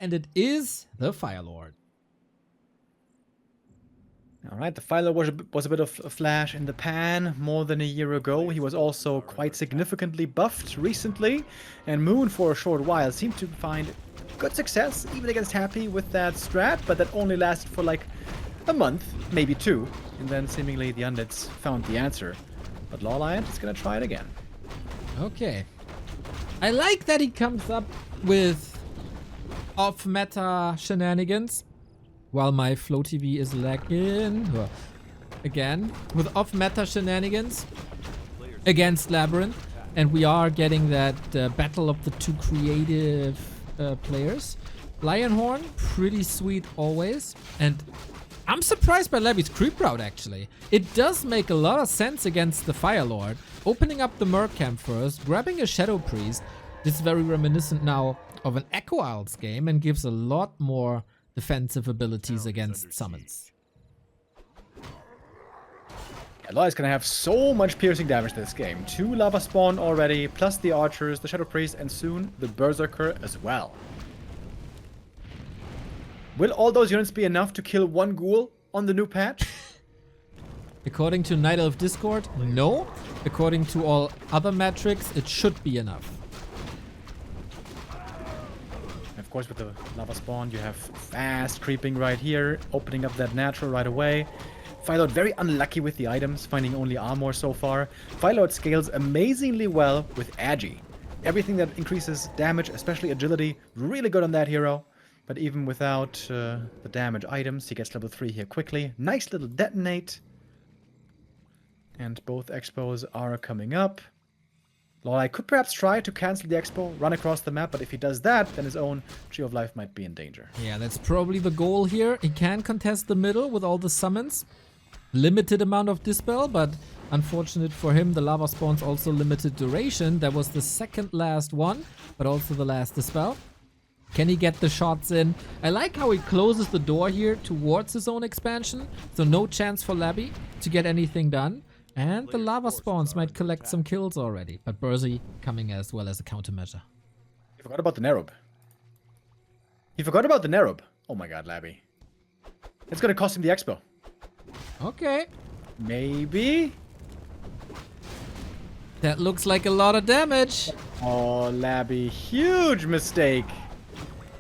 and it is the Fire Lord. All right, the Philo was a bit of a flash in the pan more than a year ago. He was also quite significantly buffed recently, and Moon for a short while seemed to find good success, even against Happy with that strat, but that only lasted for like a month, maybe 2, and then seemingly the Undeads found the answer. But LawLiet is gonna try it again. Okay. I like that he comes up with off-meta shenanigans. While my Flow TV is lagging. Again, with off-meta shenanigans against LabyRinth. And we are getting that battle of the two creative players. Lionhorn, pretty sweet always. And I'm surprised by Labby's creep route, actually. It does make a lot of sense against the Fire Lord. Opening up the Merc Camp first, grabbing a Shadow Priest. This is very reminiscent now of an Echo Isles game and gives a lot more defensive abilities against summons. LawLiet's gonna have so much piercing damage this game. 2 Lava Spawn already, plus the Archers, the Shadow Priest, and soon the Berserker as well. Will all those units be enough to kill 1 ghoul on the new patch? According to Night Elf Discord, no. According to all other metrics, it should be enough. Of course, with the Lava Spawn, you have fast creeping right here, opening up that natural right away. Phylord very unlucky with the items, finding only armor so far. Phylord scales amazingly well with Agi. Everything that increases damage, especially agility, really good on that hero. But even without the damage items, he gets level 3 here quickly. Nice little detonate. And both expos are coming up. LawLiet could perhaps try to cancel the expo, run across the map, but if he does that, then his own Tree of Life might be in danger. Yeah, that's probably the goal here. He can contest the middle with all the summons. Limited amount of dispel, but unfortunate for him, the lava spawn's also limited duration. That was the second last one, but also the last dispel. Can he get the shots in? I like how he closes the door here towards his own expansion, so no chance for Labby to get anything done. And the lava spawns might collect some kills already, but Burzy coming as well as a countermeasure. He forgot about the Nerub. He forgot about the Nerub. Oh my god, Labby. It's gonna cost him the expo. Okay. Maybe? That looks like a lot of damage. Oh, Labby. Huge mistake.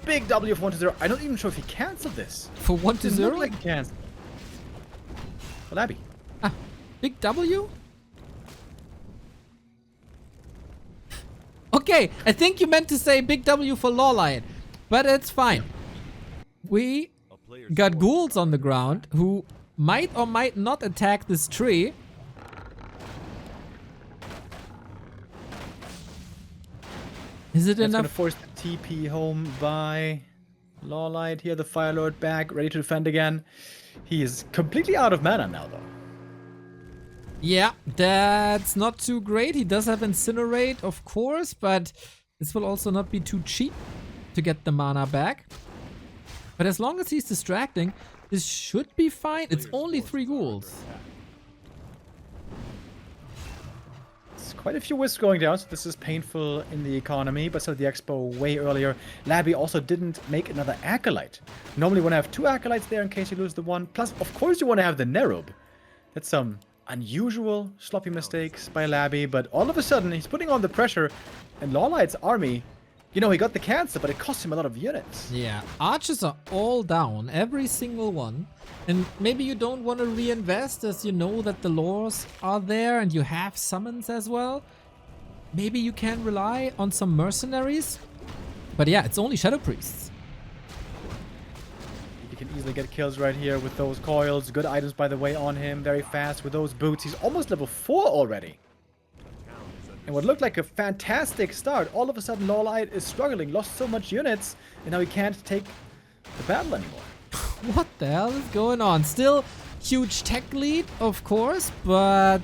Big W for 1-0. I'm not even sure if he canceled this. For 1-0? It looked like he canceled. For Labby. Ah, big W? Okay, I think you meant to say big W for LawLiet, but it's fine. We got ghouls on the ground who might or might not attack this tree. Is it enough? Gonna force the TP home by LawLiet here. The Fire Lord back, ready to defend again. He is completely out of mana now, though. Yeah, that's not too great. He does have Incinerate, of course, but this will also not be too cheap to get the mana back. But as long as he's distracting, this should be fine. It's only 3 ghouls. It's quite a few wisps going down, so this is painful in the economy, but so the expo way earlier. Labby also didn't make another Acolyte. Normally you want to have 2 Acolytes there in case you lose the one. Plus, of course, you want to have the Nerub. That's some unusual sloppy mistakes by Labby, but all of a sudden he's putting on the pressure, and LawLiet's army, you know, he got the cancel, but it cost him a lot of units. Yeah, archers are all down, every single one. And maybe you don't want to reinvest as you know that the lures are there and you have summons as well. Maybe you can rely on some mercenaries. But yeah, it's only Shadow Priests. Can easily get kills right here with those coils. Good items, by the way, on him. Very fast with those boots. He's almost level 4 already. And what looked like a fantastic start, all of a sudden LawLiet is struggling. Lost so much units, and now he can't take the battle anymore. What the hell is going on? Still huge tech lead, of course, but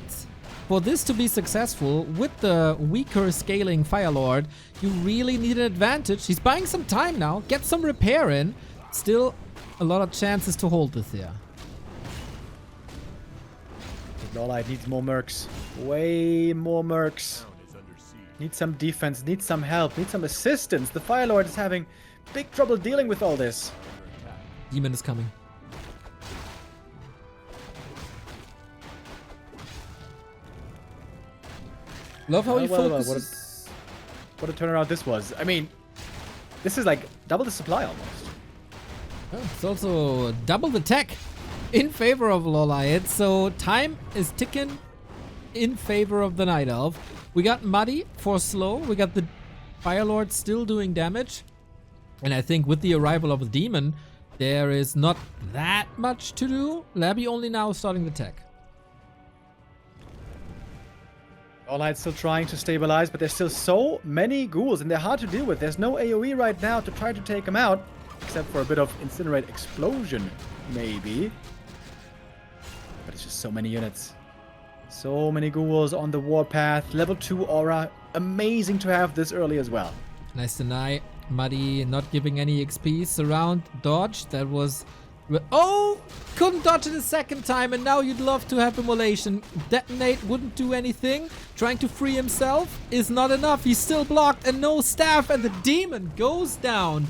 for this to be successful with the weaker scaling Fire Lord, you really need an advantage. He's buying some time now. Get some repair in. Still a lot of chances to hold this here. LawLiet needs more mercs. Way more mercs. Needs some defense, needs some help, needs some assistance. The Fire Lord is having big trouble dealing with all this. Demon is coming. Love how he focuses. What a turnaround this was. I mean, this is like double the supply almost. Oh, it's also double the tech in favor of LawLiet. So time is ticking in favor of the Night Elf. We got Muddy for slow. We got the Firelord still doing damage. And I think with the arrival of the Demon, there is not that much to do. Labby only now starting the tech. LawLiet's still trying to stabilize, but there's still so many ghouls, and they're hard to deal with. There's no AoE right now to try to take them out, except for a bit of Incinerate Explosion, maybe. But it's just so many units. So many ghouls on the warpath. Level 2 aura. Amazing to have this early as well. Nice deny. Muddy not giving any XP. Surround, dodge. That was... Oh! Couldn't dodge it a second time, and now you'd love to have Immolation. Detonate wouldn't do anything. Trying to free himself is not enough. He's still blocked and no staff, and the Demon goes down.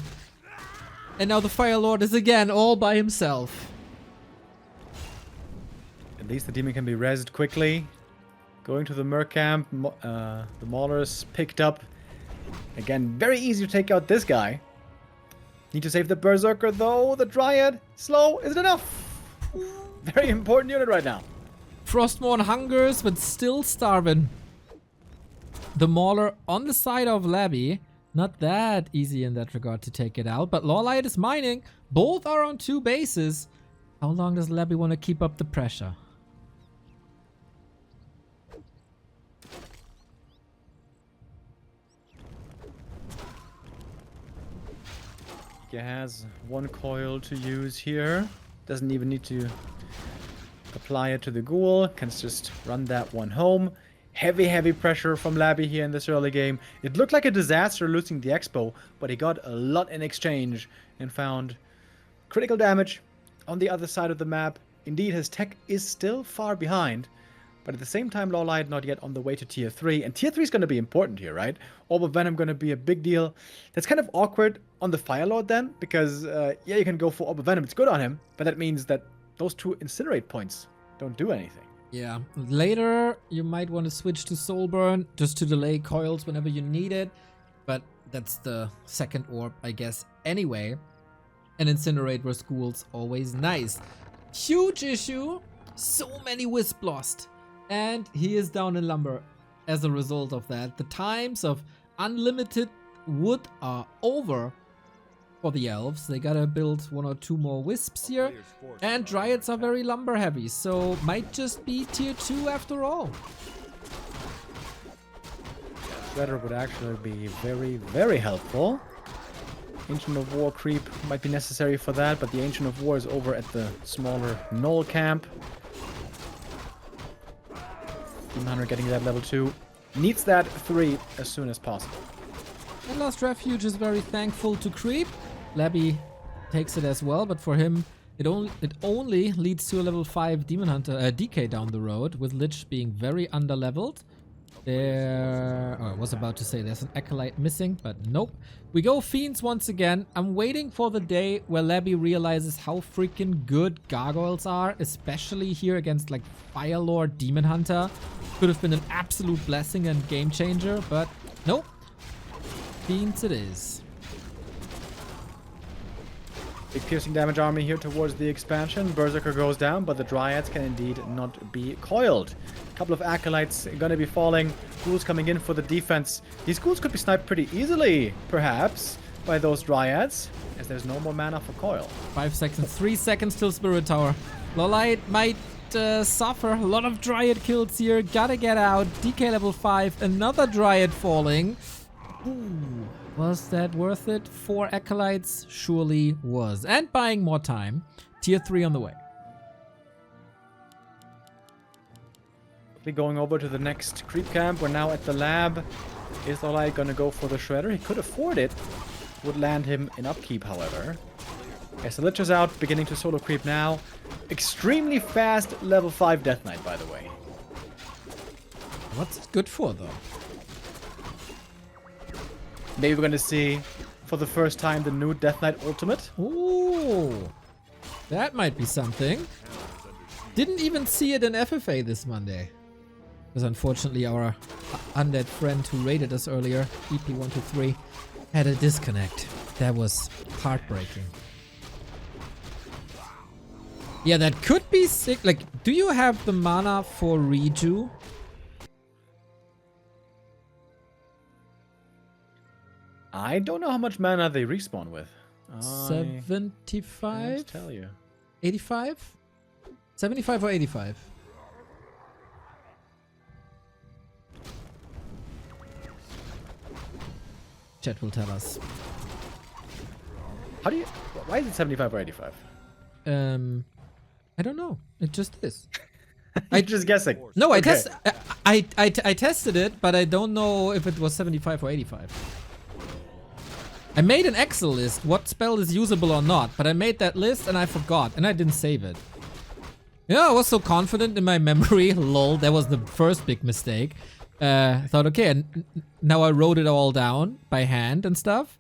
And now the Firelord is again all by himself. At least the Demon can be rezzed quickly. Going to the Merc camp. The Maulers picked up. Again, very easy to take out this guy. Need to save the Berserker though. The Dryad. Slow. Is it enough? Very important unit right now. Frostmourne hungers, but still starving. The Mauler on the side of Labby. Not that easy in that regard to take it out. But LawLiet is mining. Both are on 2 bases. How long does Labby want to keep up the pressure? He has 1 coil to use here. Doesn't even need to apply it to the ghoul. Can just run that one home. Heavy pressure from Labby here in this early game. It looked like a disaster losing the Expo, but he got a lot in exchange and found critical damage on the other side of the map. Indeed, his tech is still far behind, but at the same time, LawLiet not yet on the way to tier 3. And tier 3 is going to be important here, right? Orb of Venom going to be a big deal. That's kind of awkward on the Firelord then, because, yeah, you can go for Orb of Venom. It's good on him, but that means that those 2 Incinerate points don't do anything. Yeah, later you might want to switch to Soulburn just to delay coils whenever you need it. But that's the second orb, I guess, anyway. And Incinerate were schools always nice. Huge issue. So many Wisp lost. And he is down in lumber as a result of that. The times of unlimited wood are over for the elves. They gotta build 1 or 2 more wisps here. And dryads are very lumber heavy, so might just be tier 2 after all. Shredder would actually be very helpful. Ancient of War creep might be necessary for that, but the Ancient of War is over at the smaller Knoll camp. Demon Hunter getting that level 2. Needs that 3 as soon as possible. And Lost Refuge is very thankful to creep. Labby takes it as well, but for him, it only leads to a level 5 Demon Hunter DK down the road, with Lich being very underleveled. There... Oh, I was about to say there's an Acolyte missing, but nope. We go Fiends once again. I'm waiting for the day where Labby realizes how freaking good Gargoyles are, especially here against like Firelord Demon Hunter. Could have been an absolute blessing and game changer, but nope. Fiends it is. Big piercing damage army here towards the expansion. Berserker goes down, but the Dryads can indeed not be coiled. A couple of Acolytes gonna be falling. Ghouls coming in for the defense. These ghouls could be sniped pretty easily, perhaps, by those Dryads, as there's no more mana for coil. 5 seconds, 3 seconds till Spirit Tower. LawLiet might suffer a lot of Dryad kills here. Gotta get out. DK level 5, another Dryad falling. Ooh. Was that worth it? 4 Acolytes surely was. And buying more time. Tier 3 on the way. Going over to the next creep camp. We're now at the lab. Is LawLiet gonna go for the Shredder? He could afford it. Would land him in upkeep, however. Okay, so Lich is out, beginning to solo creep now. Extremely fast level 5 Death Knight, by the way. What's it good for, though? Maybe we're going to see for the first time the new Death Knight Ultimate. Ooh, that might be something. Didn't even see it in FFA this Monday. Because unfortunately our undead friend who raided us earlier, EP123, had a disconnect. That was heartbreaking. Yeah, that could be sick. Like, do you have the mana for Reju? I don't know how much mana they respawn with. 75? Can't tell you. 85? 75 or 85? Chat will tell us. How do you... Why is it 75 or 85? I don't know. It just is. I'm just guessing. No, Okay. I tested it, but I don't know if it was 75 or 85. I made an Excel list, what spell is usable or not, but I made that list and I forgot, and I didn't save it. Yeah, I was so confident in my memory. Lol, that was the first big mistake. I thought, okay, and now I wrote it all down by hand and stuff.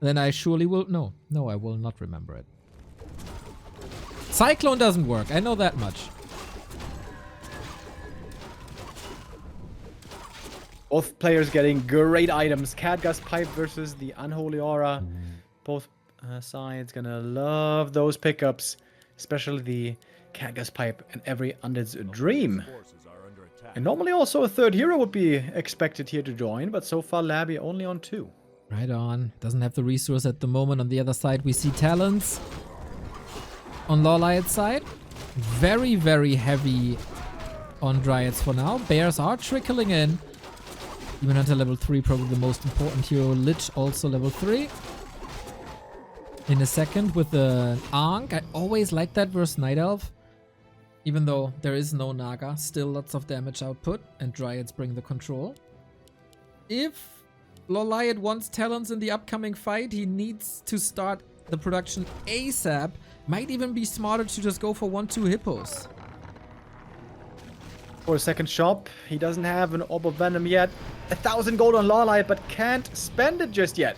Then I surely will... No, I will not remember it. Cyclone doesn't work, I know that much. Both players getting great items. Catgust Pipe versus the Unholy Aura. Both sides gonna love those pickups. Especially the Catgust Pipe and every undead's dream. And normally also a third hero would be expected here to join, but so far Labby only on 2. Right on. Doesn't have the resource at the moment. On the other side we see Talons. On LawLiet's side. Very, very heavy on Dryads for now. Bears are trickling in. Even until level 3, probably the most important hero. Lich also level 3. In a second with the Ankh. I always like that versus Night Elf. Even though there is no Naga, still lots of damage output, and Dryads bring the control. If LawLiet wants Talons in the upcoming fight, he needs to start the production ASAP. Might even be smarter to just go for 1-2 hippos. For a second shop, he doesn't have an Orb of Venom yet. 1,000 gold on LawLiet, but can't spend it just yet.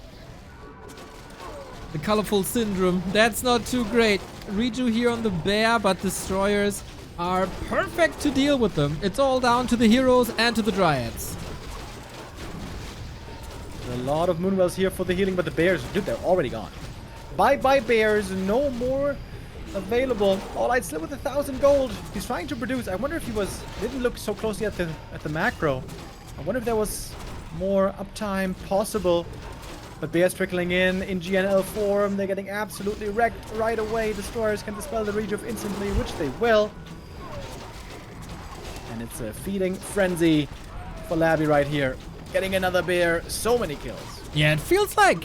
The colorful syndrome, that's not too great. Reju here on the bear, but destroyers are perfect to deal with them. It's all down to the heroes and to the Dryads. A lot of Moonwells here for the healing, but the bears, dude, they're already gone. Bye-bye bears, no more available. LawLiet still with 1,000 gold. He's trying to produce. I wonder if he didn't look so closely at the macro. I wonder if there was more uptime possible. But bears trickling in GNL form. They're getting absolutely wrecked right away. Destroyers can dispel the Rejuve instantly, which they will. And it's a feeding frenzy for Labby right here. Getting another bear. So many kills. Yeah, it feels like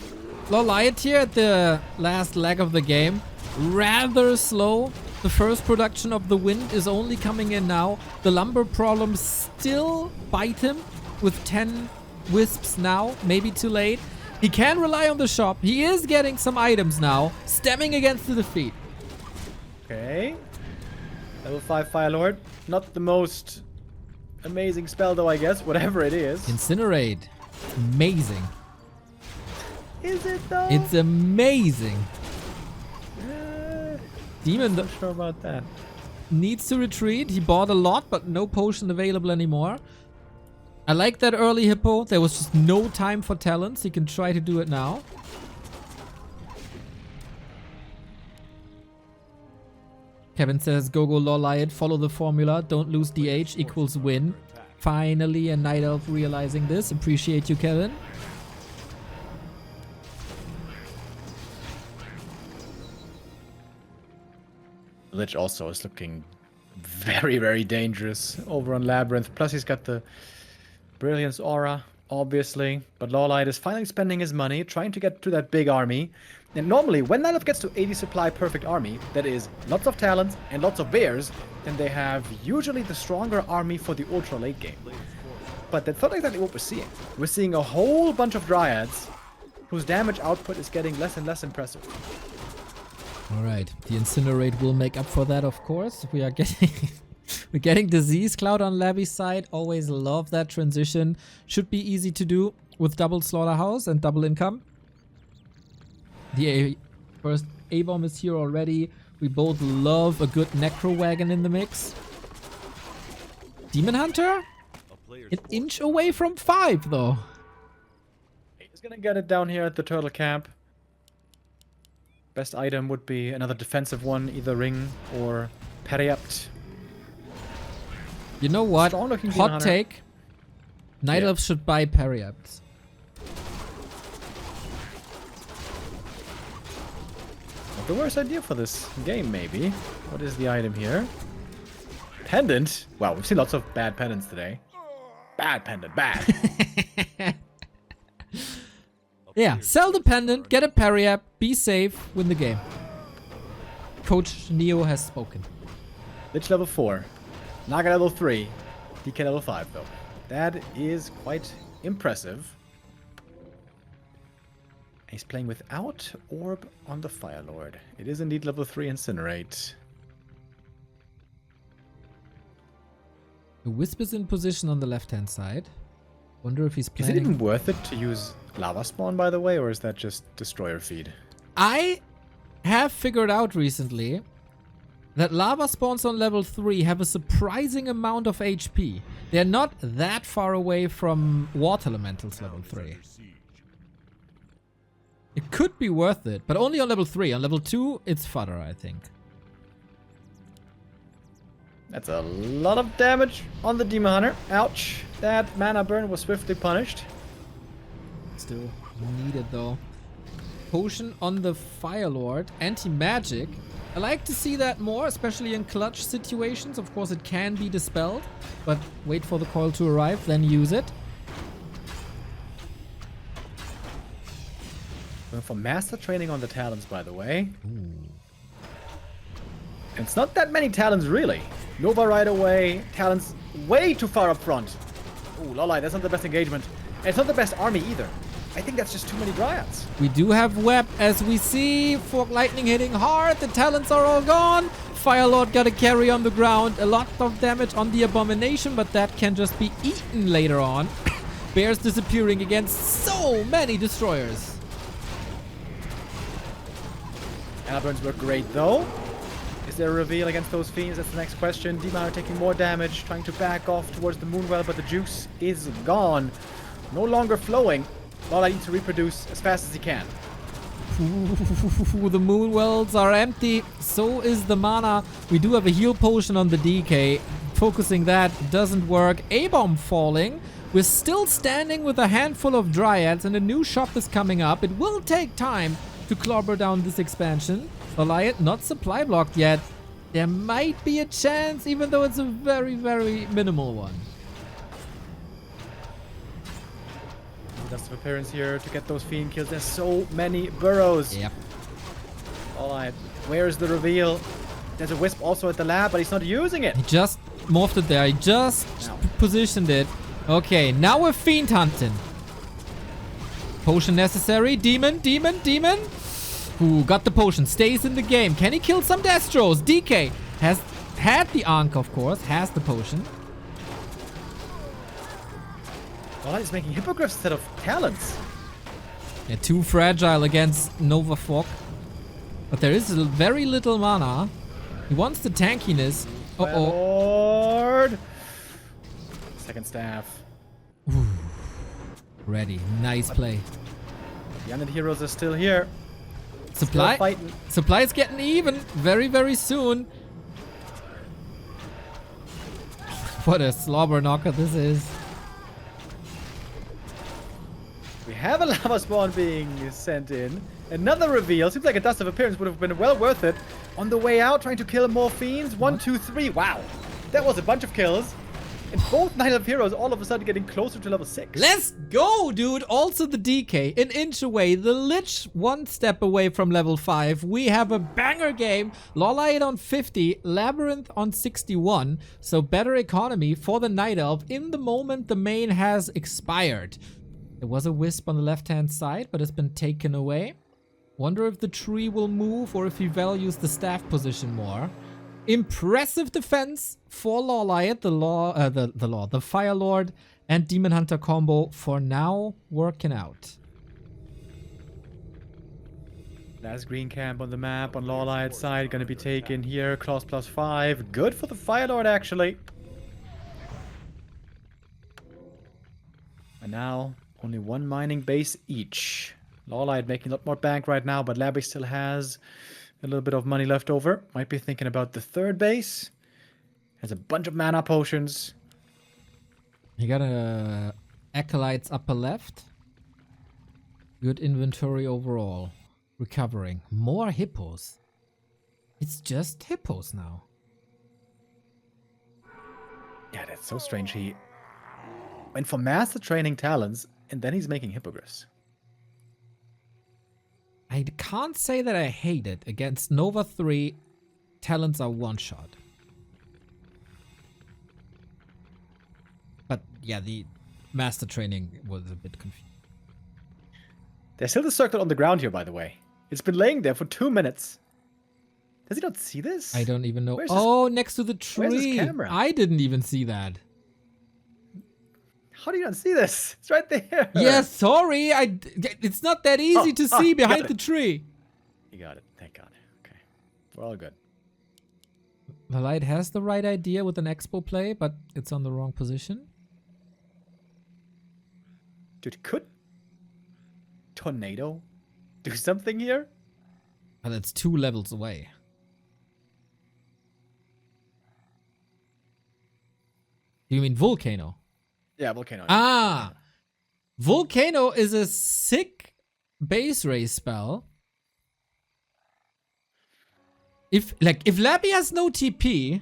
LawLiet here at the last leg of the game. Rather slow. The first production of the wind is only coming in now. The lumber problems still bite him with 10 wisps now. Maybe too late. He can rely on the shop. He is getting some items now. Stemming against the defeat. Okay. Level 5 Fire Lord. Not the most amazing spell though, I guess. Whatever it is. Incinerate. Amazing. Is it though? It's amazing. Demon Not sure about that. needs to retreat. He bought a lot, but no potion available anymore. I like that early hippo. There was just no time for talents. He can try to do it now. Kevin says, go LawLiet, follow the formula, don't lose DH equals win. Finally a Night Elf realizing this. Appreciate you, Kevin. Lich also is looking very, very dangerous over on LabyRinth. Plus he's got the Brilliance Aura, obviously. But LawLiet is finally spending his money, trying to get to that big army. And normally, when Night Elf gets to 80 supply perfect army, that is lots of talents and lots of bears, then they have usually the stronger army for the ultra late game. But that's not exactly what we're seeing. We're seeing a whole bunch of Dryads whose damage output is getting less and less impressive. Alright, the Incinerate will make up for that, of course. We are getting... We're getting Disease Cloud on Labby's side. Always love that transition. Should be easy to do with double Slaughterhouse and double income. First A-bomb is here already. We both love a good Necro Wagon in the mix. Demon Hunter? An inch away from 5, though. He's gonna get it down here at the turtle camp. Best item would be another defensive one, either ring or Periapt. You know what? Hot take. Night Elves should buy Periapts. Not the worst idea for this game, maybe. What is the item here? Pendant? Wow, we've seen lots of bad pendants today. Bad pendant, bad. Yeah, sell the pendant, get a Periap, be safe, win the game. Coach Neo has spoken. Lich level 4. Naga level 3. DK level 5, though. That is quite impressive. He's playing without Orb on the Fire Lord. It is indeed level 3 Incinerate. The Wisp is in position on the left-hand side. Wonder if he's planning... Is it even worth it to use Lava Spawn, by the way, or is that just Destroyer Feed? I have figured out recently that Lava Spawns on level 3 have a surprising amount of HP. They're not that far away from Water Elementals level 3. It could be worth it, but only on level 3. On level 2, it's fodder, I think. That's a lot of damage on the Demon Hunter. Ouch. That mana burn was swiftly punished. Still needed, though. Potion on the Fire Lord. Anti-magic. I like to see that more, especially in clutch situations. Of course, it can be dispelled, but wait for the coil to arrive, then use it. Going for Master Training on the Talons, by the way. Ooh. And it's not that many Talons, really. Nova right away. Talons way too far up front. Ooh, LawLiet, that's not the best engagement. And it's not the best army either. I think that's just too many Dryads. We do have Web, as we see. Fork Lightning hitting hard. The Talons are all gone. Fire Lord got a carry on the ground. A lot of damage on the Abomination, but that can just be eaten later on. Bears disappearing against so many Destroyers. Mana burns were great, though. Is there a reveal against those fiends? That's the next question. Demon are taking more damage, trying to back off towards the Moonwell, but the juice is gone. No longer flowing. LawLiet needs to reproduce as fast as he can. Ooh, the Moonwells are empty. So is the mana. We do have a heal potion on the DK. Focusing that doesn't work. A-bomb falling. We're still standing with a handful of Dryads, and a new shop is coming up. It will take time to clobber down this expansion. LawLiet not supply blocked yet. There might be a chance, even though it's a very, very minimal one. Dust of Appearance here to get those fiend kills. There's so many burrows. Yep. LawLiet, where's the reveal? There's a Wisp also at the lab, but he's not using it. He just morphed it there. He just positioned it. Okay, now we're fiend hunting. Potion necessary. Demon, demon, demon. Ooh, got the potion. Stays in the game. Can he kill some Destros? DK has had the Ankh, of course. Has the potion. LawLiet is making Hippogriffs instead of Talons. Yeah, too fragile against Nova Fog. But there is very little mana. He wants the tankiness. Uh-oh. Lord. Second staff. Ooh. Ready. Nice play. The Undead heroes are still here. Supply is getting even very, very soon. What a slobber knocker this is. We have a Lava Spawn being sent in. Another reveal. Seems like a Dust of Appearance would have been well worth it. On the way out, trying to kill more fiends. 1, 2, 3. Wow. That was a bunch of kills. And both Night Elf heroes all of a sudden getting closer to level 6. Let's go, dude. Also the DK, an inch away. The Lich, one step away from level 5. We have a banger game. LawLiet on 50, LabyRinth on 61. So better economy for the Night Elf in the moment the main has expired. There was a Wisp on the left-hand side, but it's been taken away. Wonder if the tree will move or if he values the staff position more. Impressive defense for LawLiet, the Fire Lord and Demon Hunter combo for now working out. Last green camp on the map on LawLiet side gonna be taken here. Claws +5. Good for the Fire Lord, actually. And now, only one mining base each. LawLiet making a lot more bank right now, but Labby still has a little bit of money left over. Might be thinking about the third base. Has a bunch of mana potions. You got a Acolytes upper left. Good inventory overall. Recovering. More hippos. It's just hippos now. Yeah, that's so strange. He went for master training talents, and then he's making hippogriffs. I can't say that I hate it. Against Nova 3, talents are one-shot. But yeah, the master training was a bit confusing. There's still the circle on the ground here, by the way. It's been laying there for 2 minutes. Does he not see this? I don't even know. Where's Oh, next to the tree. where's his camera? I didn't even see that. How do you not see this? It's right there. Yeah, sorry. It's not that easy to see behind got the it. tree. You got it. Thank God. Okay. We're all good. LawLiet has the right idea with an expo play, but it's on the wrong position. Dude, could Tornado do something here? But it's 2 levels away. You mean Volcano? Yeah, Volcano. Ah! Volcano is a sick base race spell. If Labby has no TP,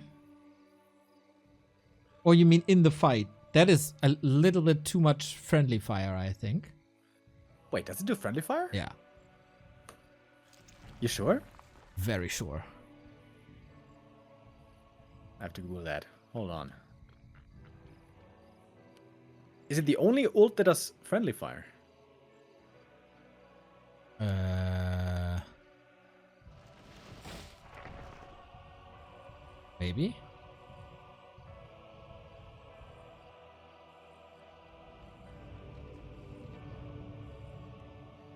or you mean in the fight, that is a little bit too much friendly fire, I think. Wait, does it do friendly fire? Yeah, You sure? very sure. I have to Google that. Hold on. Is it the only ult that does friendly fire? Maybe.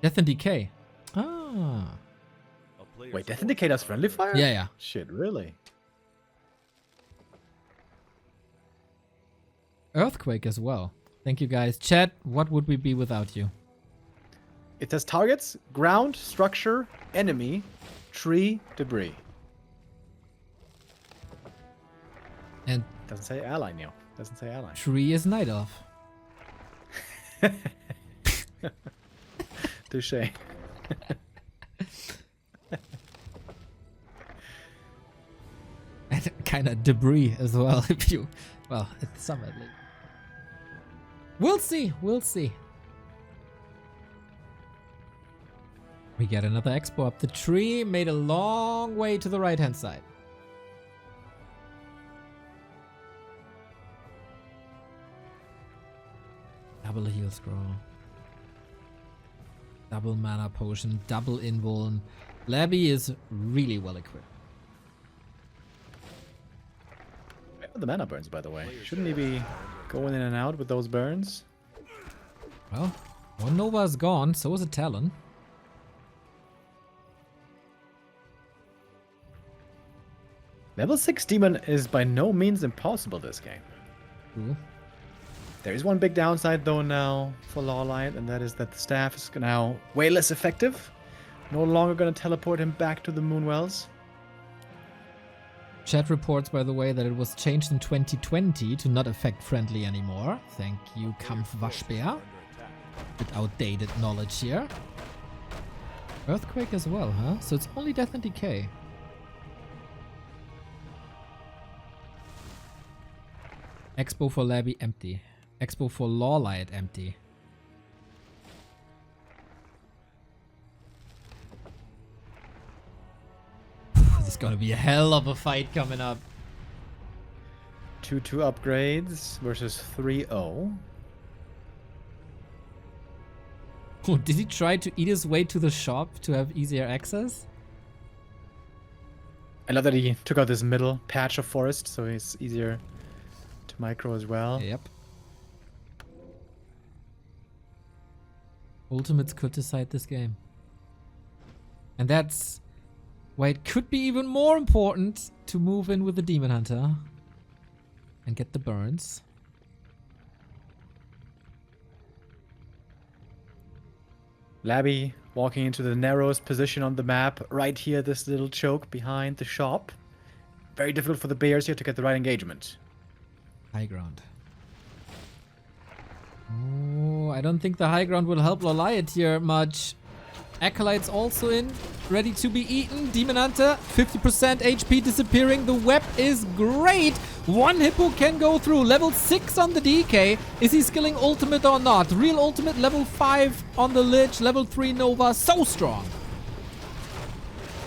Death and Decay. Ah. Wait, Death and Decay does friendly fire? Yeah, yeah. Shit, really? Earthquake as well. Thank you guys. Chat, what would we be without you? It says targets, ground, structure, enemy, tree, debris. And Doesn't say ally, Neil. Doesn't say ally. tree is Night Elf. Touche. And kind of debris as well, if you... Well, it's some at least. We'll see. We'll see. We get another expo up the tree. Made a long way to the right-hand side. Double heal scroll. Double mana potion. Double invuln. Labby is really well equipped. Where are the mana burns, by the way? Shouldn't he be going in and out with those burns? Well, one Nova is gone, so is a Talon. Level 6 demon is by no means impossible this game. Cool. There is one big downside though now for LawLiet, and that is that the staff is now way less effective. No longer going to teleport him back to the Moonwells. Chat reports, by the way, that it was changed in 2020 to not affect friendly anymore. Thank you, Kampfwaschbär. With outdated knowledge here. Earthquake as well, huh? So it's only Death and Decay. Expo for Labby empty. Expo for LawLiet empty. This is gonna be a hell of a fight coming up. 2-2 upgrades versus 3-0. Oh, did he try to eat his way to the shop to have easier access? I love that he took out this middle patch of forest, so it's easier to micro as well. Yep. Ultimates could decide this game. And that's why it could be even more important to move in with the Demon Hunter and get the burns. Labby walking into the narrowest position on the map. Right here, this little choke behind the shop. Very difficult for the Bears here to get the right engagement. High ground. Oh, I don't think the high ground will help LawLiet here much. Acolytes also in, ready to be eaten. Demon Hunter, 50% HP disappearing. The web is great. One hippo can go through. Level 6 on the DK. Is he skilling ultimate or not? Real ultimate, level 5 on the Lich. Level 3 Nova, so strong.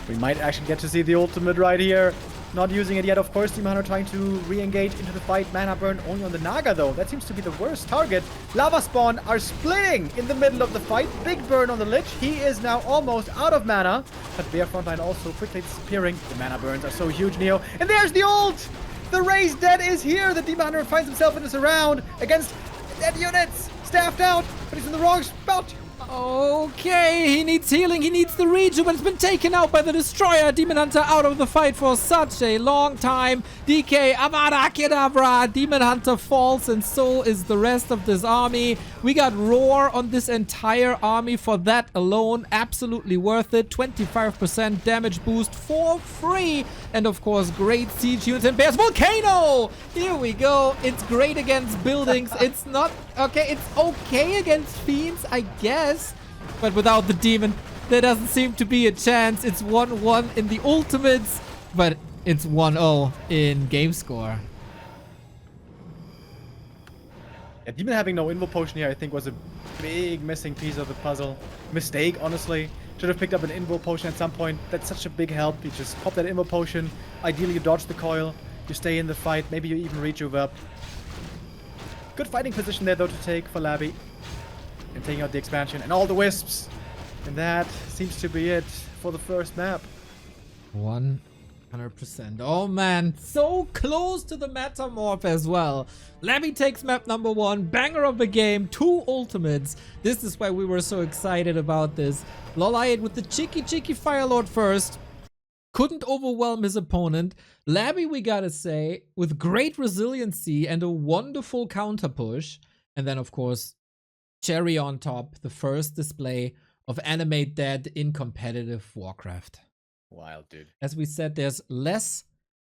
We might actually get to see the ultimate right here. Not using it yet, of course. Demon Hunter trying to re-engage into the fight. Mana burn only on the Naga, though. That seems to be the worst target. Lava Spawn are splitting in the middle of the fight. Big burn on the Lich. He is now almost out of mana. But Bear frontline also quickly disappearing. The mana burns are so huge, Neo. And there's the ult! The Raised Dead is here. The Demon Hunter finds himself in this round against dead units. Staffed out, but he's in the wrong spot. Okay, he needs healing, he needs the reju, but it's been taken out by the Destroyer. Demon Hunter out of the fight for such a long time. DK, Avada Kedavra, Demon Hunter falls, and so is the rest of this army. We got Roar on this entire army for that alone. Absolutely worth it. 25% damage boost for free. And of course, great siege units and Bears. Volcano! Here we go. It's great against buildings. It's not... Okay, it's okay against fiends, I guess. But without the demon, there doesn't seem to be a chance. It's 1-1 in the ultimates, but it's 1-0 in game score. Yeah, Demon having no Invo Potion here, I think, was a big missing piece of the puzzle. Mistake, honestly. Should have picked up an Invo Potion at some point. That's such a big help. You just pop that Invo Potion. Ideally, you dodge the coil. You stay in the fight. Maybe you even rejuve up. Good fighting position there, though, to take for Labby. And taking out the expansion and all the wisps. And that seems to be it for the first map. 100%. Oh man, so close to the Metamorph as well. Labby takes map number 1, banger of the game, 2 ultimates. This is why we were so excited about this. LawLiet with the cheeky Firelord first. Couldn't overwhelm his opponent. Labby, we gotta say, with great resiliency and a wonderful counter push. And then, of course, cherry on top, the first display of Animate Dead in competitive Warcraft. Wild, dude. As we said, there's less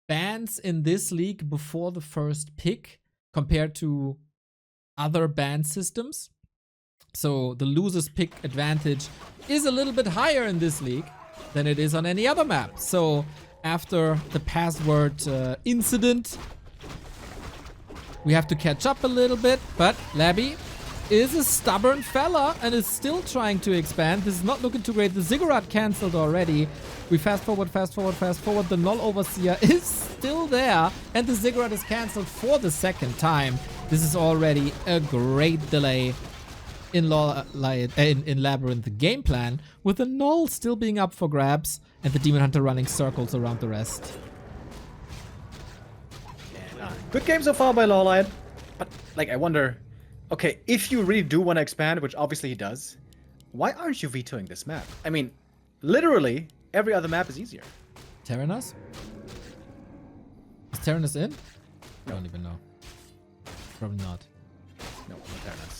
bans in this league before the first pick compared to other ban systems. So the loser's pick advantage is a little bit higher in this league than it is on any other map. So after the password incident, we have to catch up a little bit, but Labby is a stubborn fella and is still trying to expand. This is not looking too great. The Ziggurat cancelled already. We fast forward. The Null Overseer is still there, and the Ziggurat is cancelled for the second time. This is already a great delay in LabyRinth game plan, with the Null still being up for grabs and the Demon Hunter running circles around the rest. Good game so far by LawLiet, but like I wonder, okay, if you really do want to expand, which obviously he does, why aren't you vetoing this map? I mean, literally every other map is easier. Terranos? Is Terranos in? I don't even know. Probably not. No, not Terranos.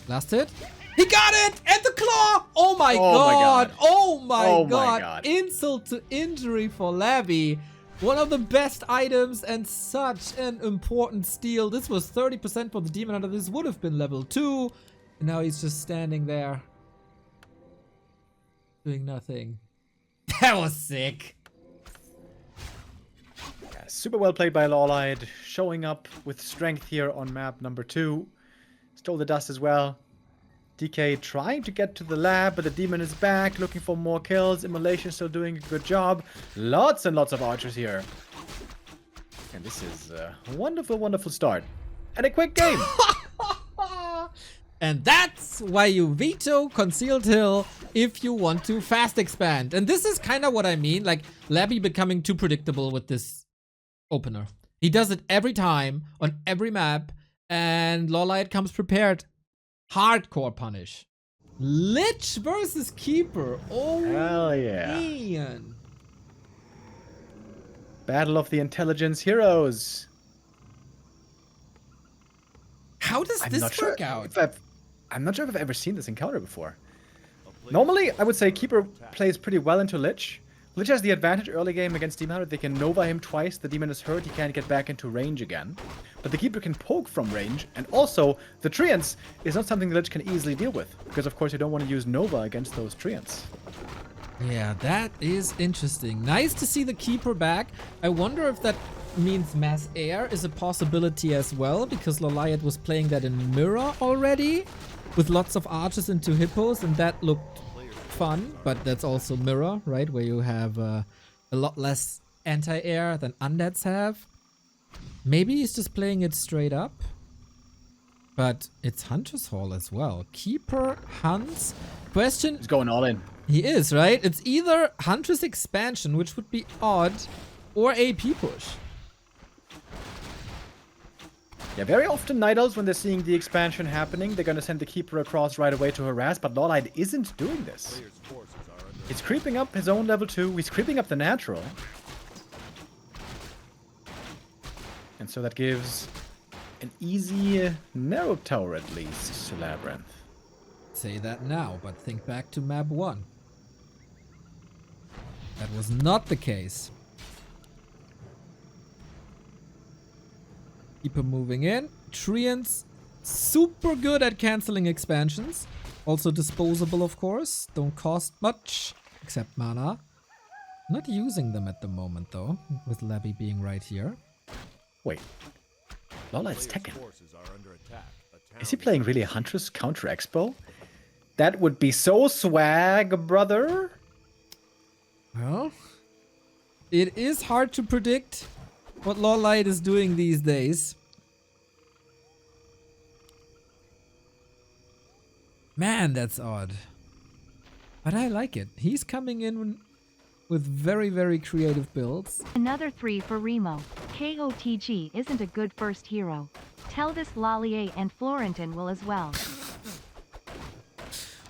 Last hit. He got it! And the claw! Oh my god! Oh my god! Insult to injury for Labby. One of the best items and such an important steal. This was 30% for the Demon Hunter. This would have been level 2. And now he's just standing there. Doing nothing. That was sick. Yeah, super well played by LawLiet. Showing up with strength here on map number 2. Stole the dust as well. DK trying to get to the lab, but the demon is back, looking for more kills. Immolation still doing a good job. Lots and lots of archers here. And this is a wonderful, wonderful start. And a quick game. And that's why you veto Concealed Hill if you want to fast expand. And this is kind of what I mean. Like, Labby becoming too predictable with this opener. He does it every time on every map. And LawLiet comes prepared. Hardcore punish. Lich versus Keeper. Oh, Hell yeah. man. Battle of the Intelligence Heroes. How does I'm this not sure work out? I'm not sure if I've ever seen this encounter before. Normally, I would say Keeper plays pretty well into Lich. Lich has the advantage early game against Demon Hunter. They can Nova him twice. The Demon is hurt. He can't get back into range again. But the Keeper can poke from range. And also, the Treants is not something the Lich can easily deal with. Because, of course, you don't want to use Nova against those Treants. Yeah, that is interesting. Nice to see the Keeper back. I wonder if that means mass air is a possibility as well, because LawLiet was playing that in Mirror already with lots of archers into hippos, and that looked fun. But that's also Mirror, right, where you have a lot less anti-air than undeads have. Maybe he's just playing it straight up, but it's Hunter's Hall as well. Keeper hunts. Question. He's going all in. He is, right? It's either Huntress expansion, which would be odd, or AP push. Yeah, very often Night Elves, when they're seeing the expansion happening, they're going to send the Keeper across right away to harass, but LawLiet isn't doing this. He's creeping up his own level 2. He's creeping up the natural. And so that gives an easy narrow tower, at least, to LabyRinth. Say that now, but think back to map 1. That was not the case. Keeper moving in. Treants, super good at canceling expansions. Also disposable, of course. Don't cost much, except mana. Not using them at the moment, though, with Labby being right here. Wait. LawLiet's Tekken. Is he playing really a Huntress counter Expo? That would be so swag, brother. Well, it is hard to predict what LawLiet is doing these days. Man, that's odd. But I like it. He's coming in with very, very creative builds. Another 3 for Remo. KOTG isn't a good first hero. Tell this LawLiet and Florentin will as well.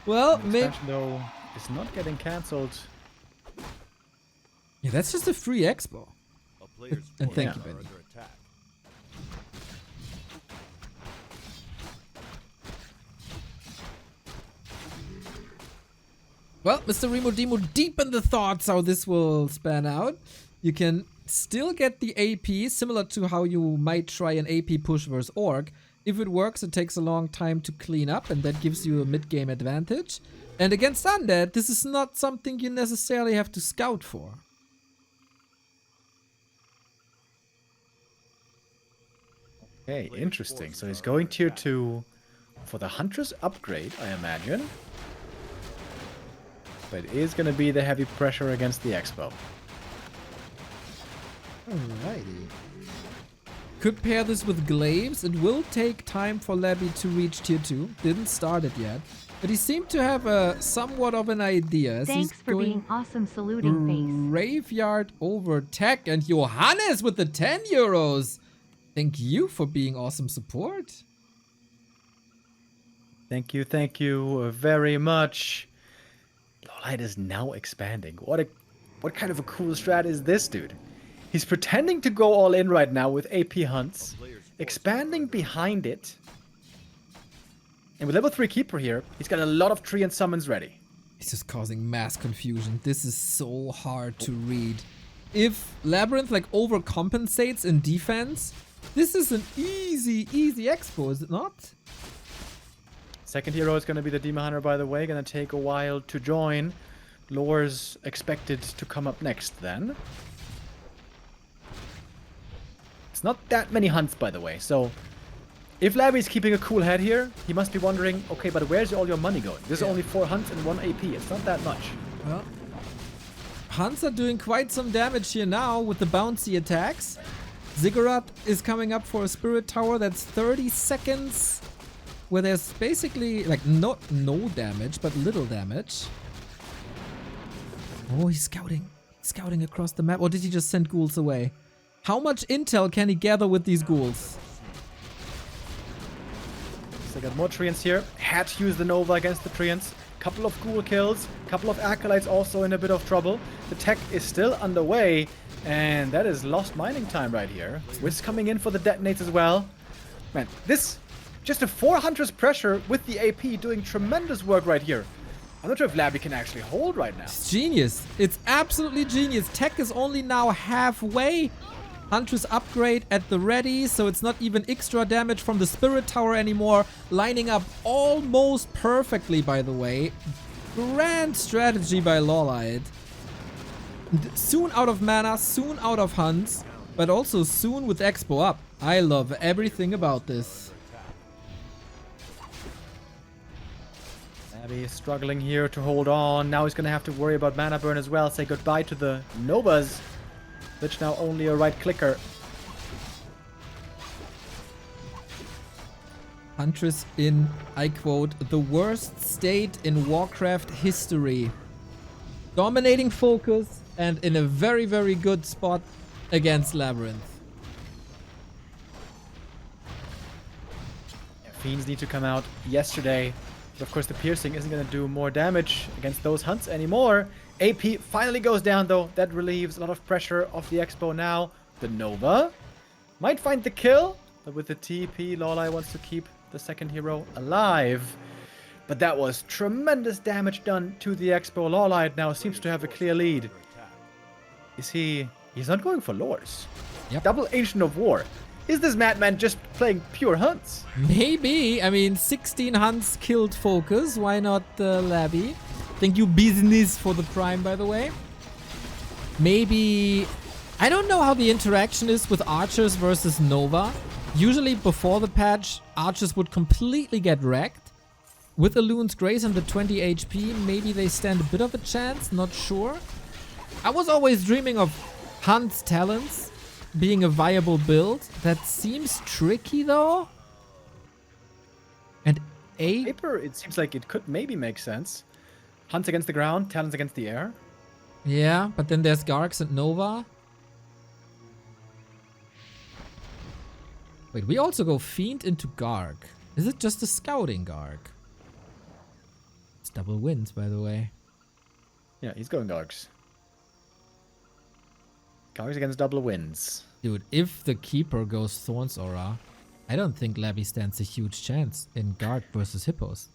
Well, The maybe. expansion, though, is not getting cancelled. Yeah, that's just a free expo. And thank you, Benny. Well, Mr. Remo Demo, deep in the thoughts how this will span out. You can still get the AP, similar to how you might try an AP push versus Orc. If it works, it takes a long time to clean up, and that gives you a mid-game advantage. And against Undead, this is not something you necessarily have to scout for. Okay, interesting. So he's going tier 2 for the Huntress upgrade, I imagine. But it is going to be the heavy pressure against the Expo. Alrighty. Could pair this with Glaives. It will take time for Labby to reach tier 2. Didn't start it yet. But he seemed to have a somewhat of an idea. As Thanks he's for going being awesome, saluting face. Graveyard over tech. And Johannes with the 10 euros. Thank you for being awesome support. Thank you very much. LawLiet is now expanding. What kind of a cool strat is this, dude? He's pretending to go all in right now with AP hunts, expanding behind it. And with level 3 Keeper here, he's got a lot of tree and summons ready. It's just causing mass confusion. This is so hard to read. If LabyRinth like overcompensates in defense, this is an easy expo, is it not? Second hero is going to be the Demon Hunter, by the way. Going to take a while to join. Lore's expected to come up next then. It's not that many hunts, by the way. So if Labby's keeping a cool head here, he must be wondering, okay, but where's all your money going? There's only 4 hunts and 1 AP. It's not that much. Well, hunts are doing quite some damage here now with the bouncy attacks. Ziggurat is coming up for a Spirit Tower. That's 30 seconds. Where there's basically, like, no damage, but little damage. Oh, he's scouting. Scouting across the map. Or did he just send ghouls away? How much intel can he gather with these ghouls? Still got more Treants here. Had to use the Nova against the Treants. Couple of ghoul kills. Couple of Acolytes also in a bit of trouble. The tech is still underway. And that is lost mining time right here. Wisp coming in for the detonates as well. Man, this... Just a 400's pressure with the AP doing tremendous work right here. I'm not sure if Labby can actually hold right now. It's genius. It's absolutely genius. Tech is only now halfway. Huntress upgrade at the ready, so it's not even extra damage from the Spirit Tower anymore. Lining up almost perfectly, by the way. Grand strategy by LawLiet. Soon out of mana, soon out of hunts, but also soon with Expo up. I love everything about this. Labby is struggling here to hold on. Now he's going to have to worry about mana burn as well. Say goodbye to the Novas. Which now only a right clicker. Huntress in, I quote, the worst state in Warcraft history. Dominating focus and in a very, very good spot against LabyRinth. Yeah, Fiends need to come out yesterday. But of course the piercing isn't going to do more damage against those hunts anymore. AP finally goes down though. That relieves a lot of pressure off the Expo now. The Nova might find the kill. But with the TP, LawLiet wants to keep the second hero alive. But that was tremendous damage done to the Expo. LawLiet now seems to have a clear lead. Is he... He's not going for lores. Yep. Double Ancient of War. Is this madman just playing pure hunts? Maybe. I mean, 16 hunts killed focus. Why not Labby? Thank you, business, for the prime, by the way. Maybe... I don't know how the interaction is with Archers versus Nova. Usually before the patch, Archers would completely get wrecked. With Elun's Grace and the 20 HP, maybe they stand a bit of a chance, not sure. I was always dreaming of Hunt's Talents being a viable build. That seems tricky though. And Paper, it seems like it could maybe make sense. Hunts against the ground, Talents against the air. Yeah, but then there's Gargs and Nova. Wait, we also go Fiend into Garg. Is it just a scouting Garg? It's double wins, by the way. Yeah, he's going Gargs. Gargs against double wins. Dude, if the Keeper goes Thorn's Aura, I don't think Labby stands a huge chance in Garg versus Hippos.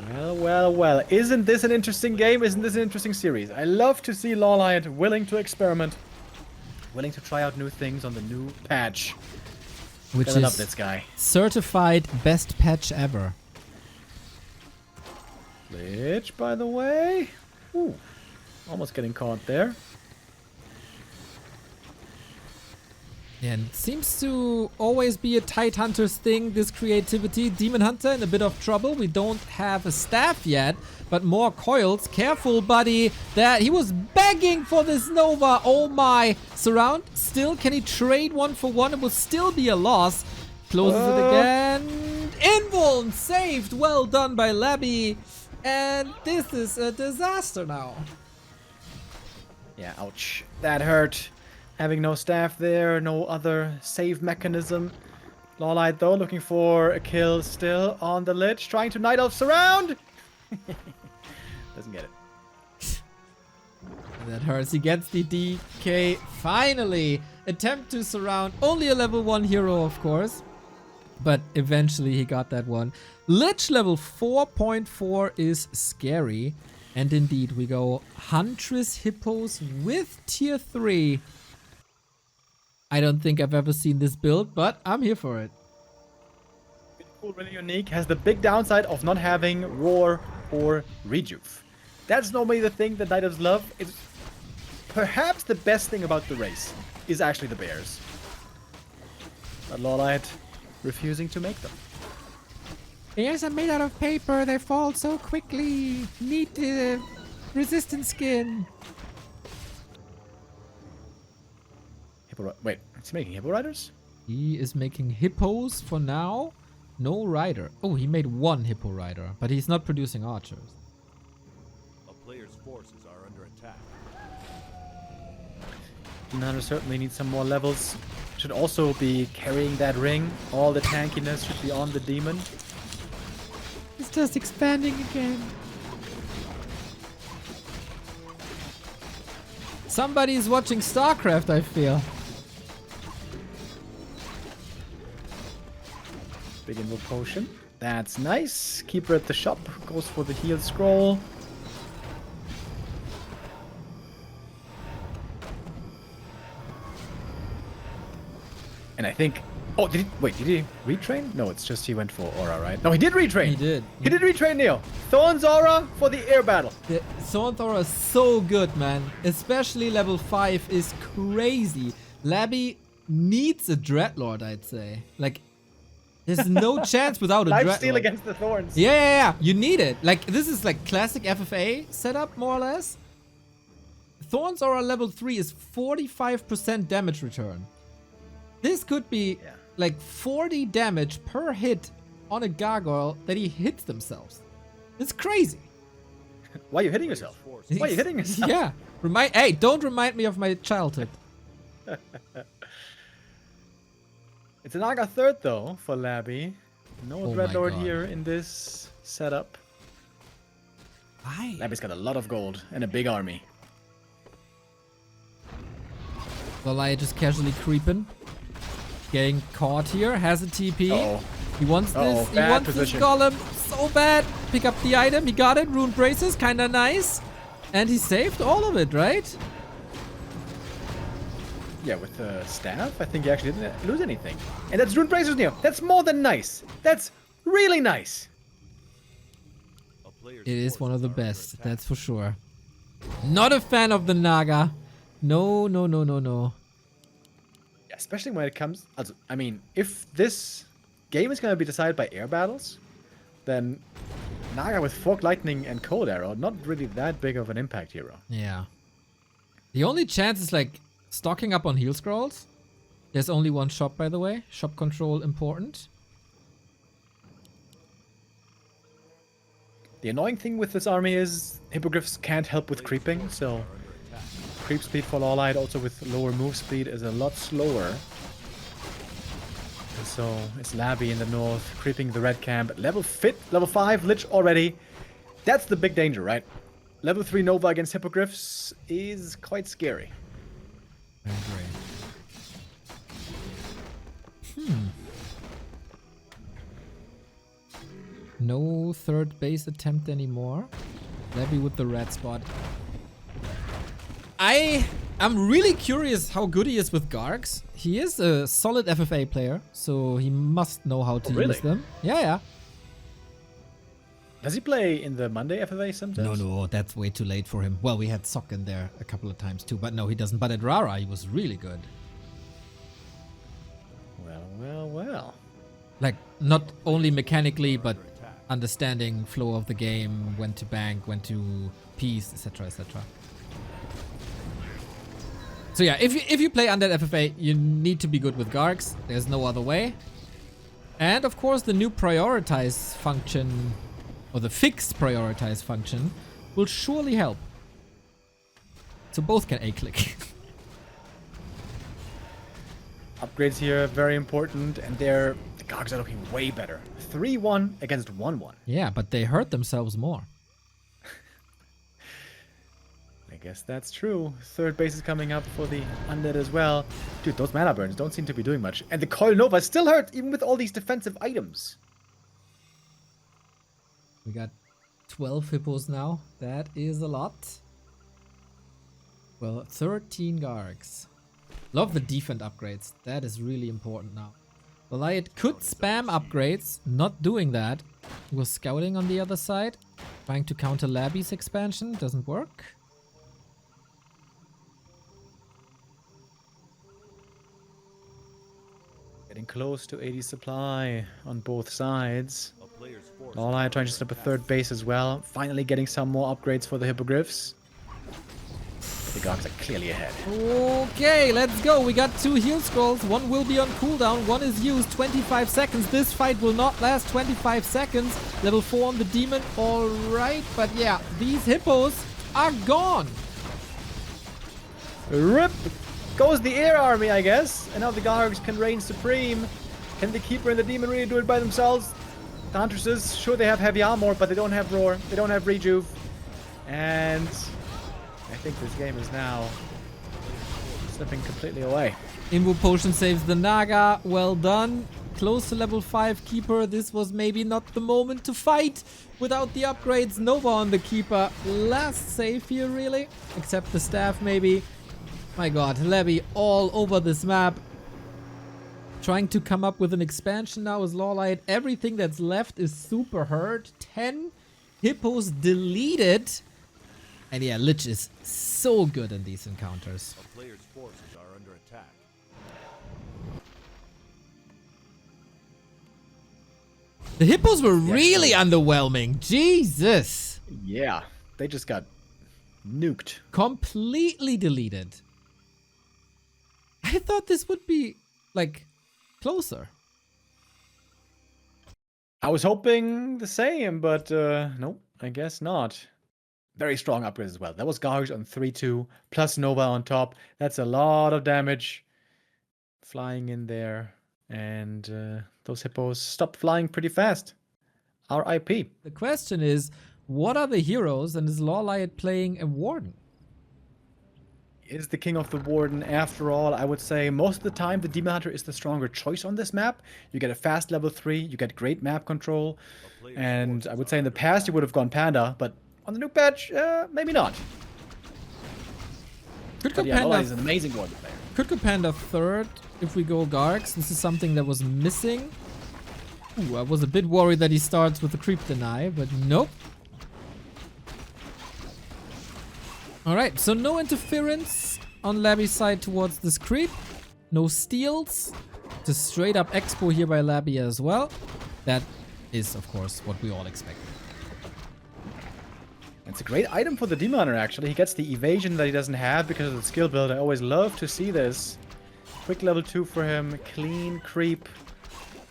Well, well, well. Isn't this an interesting game? Isn't this an interesting series? I love to see LawLiet willing to experiment. Willing to try out new things on the new patch. Which Gotta love is this guy. certified best patch ever. Glitch, by the way. Ooh, almost getting caught there. Yeah, and it seems to always be a tight hunter's thing, this creativity. Demon Hunter in a bit of trouble. We don't have a staff yet, but more coils. Careful, buddy. That he was begging for this Nova. Oh my. Surround. Still, can he trade one for one? It will still be a loss. Closes it again. Invuln saved. Well done by Labby. And this is a disaster now. Yeah, ouch. That hurt. Having no staff there, no other save mechanism. LawLiet, though, looking for a kill still on the Lich. Trying to Night Elf surround! Doesn't get it. That hurts. He gets the DK. Finally! Attempt to surround. Only a level 1 hero, of course. But eventually he got that one. Lich level 4.4 is scary. And indeed, we go Huntress Hippos with tier 3. I don't think I've ever seen this build, but I'm here for it. Really cool, really unique. Has the big downside of not having Roar or Rejuve. That's normally the thing that Night Elves love. It's perhaps the best thing about the race is actually the bears. But LawLiet refusing to make them. Bears are made out of paper. They fall so quickly. Need resistant skin. Wait, is he making Hippo Riders? He is making hippos for now. No rider. Oh, he made one hippo rider, but he's not producing archers. A player's forces are under attack. Nana certainly needs some more levels should also be carrying that ring. All the tankiness should be on the demon. It's just expanding again. Somebody's watching StarCraft, I feel. Big invoke potion. That's nice. Keeper at the shop goes for the heal scroll. And I think... Oh, did he retrain? No, it's just he went for aura, right? No, he did retrain. He did. He did retrain, Neo. Thorn's aura for the air battle. The Thorn Thora is so good, man. Especially level 5 is crazy. Labby needs a Dreadlord, I'd say. Like, there's no chance without a Dreadlord. Lifesteal against the Thorns. Yeah. You need it. Like, this is like classic FFA setup, more or less. Thorn's Aura level 3 is 45% damage return. This could be like 40 damage per hit on a gargoyle that he hits themselves. It's crazy. Why are you hitting yourself? Why are you hitting yourself? Yeah. Hey, don't remind me of my childhood. It's an Naga third though for Labby. No Oh my Dreadlord God. here in this setup. Why? Labby's got a lot of gold and a big army. LawLiet just casually creeping. Getting caught here. Has a TP. Uh-oh. He wants this. Uh-oh, He bad wants position. this golem so bad. Pick up the item. He got it. Rune braces. Kinda nice. And he saved all of it, right? Yeah, with the staff, I think he actually didn't lose anything. And that's Rune Bracers, Neo. That's more than nice. That's really nice. A player's It is one of the forces are under best. attack. That's for sure. Not a fan of the Naga. No. Yeah, especially when it comes... Also, I mean, if this game is going to be decided by air battles, then Naga with Fork Lightning and Cold Arrow, not really that big of an impact hero. Yeah. The only chance is like stocking up on heal scrolls. There's only one shop, by the way. Shop control important. The annoying thing with this army is Hippogriffs can't help with creeping, so creep speed for LawLiet also with lower move speed is a lot slower. And so it's Labby in the north, creeping the red camp. Level 5 Lich already. That's the big danger, right? Level 3 Nova against Hippogriffs is quite scary. I agree. No third base attempt anymore. Labby with the red spot. I'm really curious how good he is with Gargs. He is a solid FFA player, so he must know how to really? use them. Yeah. Does he play in the Monday FFA sometimes? No, that's way too late for him. Well, we had Sok in there a couple of times too, but no, he doesn't. But at Rara, he was really good. Well. Like, not only mechanically, but understanding flow of the game, when to bank, when to piece, etc., etc. So yeah, if you play Undead FFA, you need to be good with Gargs. There's no other way. And of course, the new prioritize function, or the fixed prioritize function, will surely help. So both can A-click. Upgrades here, very important, and the Gargs are looking way better. 3-1 against 1-1. Yeah, but they hurt themselves more. I guess that's true. Third base is coming up for the Undead as well. Dude, those mana burns don't seem to be doing much. And the Coil Nova still hurt, even with all these defensive items. We got 12 hippos now. That is a lot. Well, 13 Gargs. Love the defense upgrades. That is really important now. LawLiet could spam upgrades. Not doing that. He was scouting on the other side. Trying to counter Labby's expansion. Doesn't work. Getting close to 80 supply on both sides. A player's forces LawLiet trying to set up a third base as well. Finally getting some more upgrades for the Hippogriffs. But the Gargs are clearly ahead. Okay, let's go. We got 2 heal scrolls. One will be on cooldown. One is used. 25 seconds. This fight will not last 25 seconds. Level 4 on the demon. All right. But yeah, these hippos are gone. RIP! goes the air army, I guess. And now the Gargs can reign supreme. Can the Keeper and the Demon really do it by themselves? The Huntresses, sure they have heavy armor, but they don't have Roar. They don't have Rejuve. And I think this game is now slipping completely away. Invo Potion saves the Naga. Well done. Close to level 5 Keeper. This was maybe not the moment to fight without the upgrades. Nova on the Keeper. Last save here, really. Except the staff, maybe. My god, Labby all over this map. Trying to come up with an expansion now as LawLiet. Everything that's left is super hurt. 10 hippos deleted. And yeah, Lich is so good in these encounters. A player's forces are under attack. The hippos were really underwhelming. Jesus. Yeah, they just got nuked. Completely deleted. I thought this would be, like, closer. I was hoping the same, but nope, I guess not. Very strong upgrades as well. That was Garge on 3-2, plus Nova on top. That's a lot of damage flying in there. And those hippos stopped flying pretty fast. RIP. The question is, what are the heroes, and is LawLiet playing a Warden? Is the King of the Warden. After all, I would say most of the time the Demon Hunter is the stronger choice on this map. You get a fast level 3, you get great map control, and I would say in the past you would have gone Panda, but on the new patch, maybe not. Could go But yeah, Panda. LawLiet is an amazing Warden player. Could go Panda third if we go Gargs. This is something that was missing. Ooh, I was a bit worried that he starts with the creep deny, but nope. Alright, so no interference on Labby's side towards this creep. No steals. Just straight up expo here by Labby as well. That is, of course, what we all expected. It's a great item for the Demon Hunter, actually. He gets the evasion that he doesn't have because of the skill build. I always love to see this. Quick level 2 for him. Clean creep.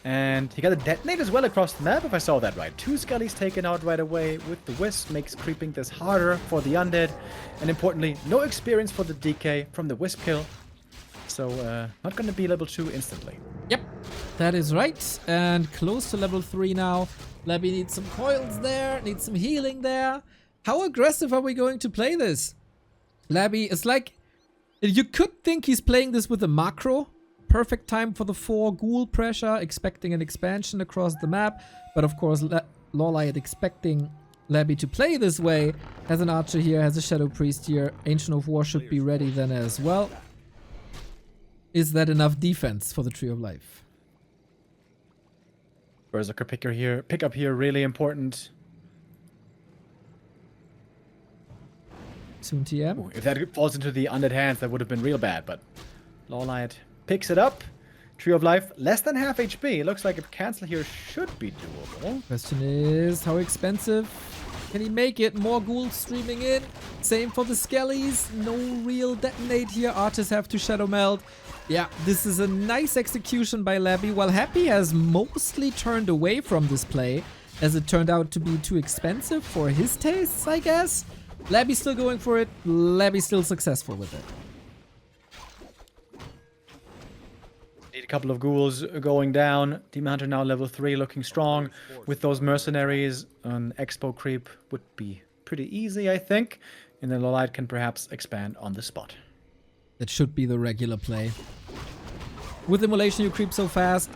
And he got a detonate as well across the map, if I saw that right. 2 skellies taken out right away with the Wisp. Makes creeping this harder for the undead. And importantly, no experience for the DK from the Wisp kill. So, not going to be level 2 instantly. Yep, that is right. And close to level 3 now. Labby needs some coils there, needs some healing there. How aggressive are we going to play this? Labby, it's like, you could think he's playing this with a macro. Perfect time for the 4 ghoul pressure, expecting an expansion across the map. But of course, LawLiet expecting Labby to play this way. Has an archer here, has a shadow priest here. Ancient of War should be ready then as well. Is that enough defense for the Tree of Life? Berserker pickup here, really important. Soon TM. Ooh, if that falls into the undead hands, that would have been real bad, but LawLiet picks it up. Tree of Life, less than half HP. It looks like a cancel here should be doable. Question is, how expensive can he make it? More ghouls streaming in. Same for the skellies. No real detonate here. Archers have to shadow meld. Yeah, this is a nice execution by Labby. While Happy has mostly turned away from this play, as it turned out to be too expensive for his tastes, I guess. Labby's still going for it. Labby's still successful with it. Need a couple of ghouls going down. Demon Hunter now level 3, looking strong. With those mercenaries, an expo creep would be pretty easy, I think. And then LawLiet can perhaps expand on the spot. That should be the regular play. With Immolation, you creep so fast.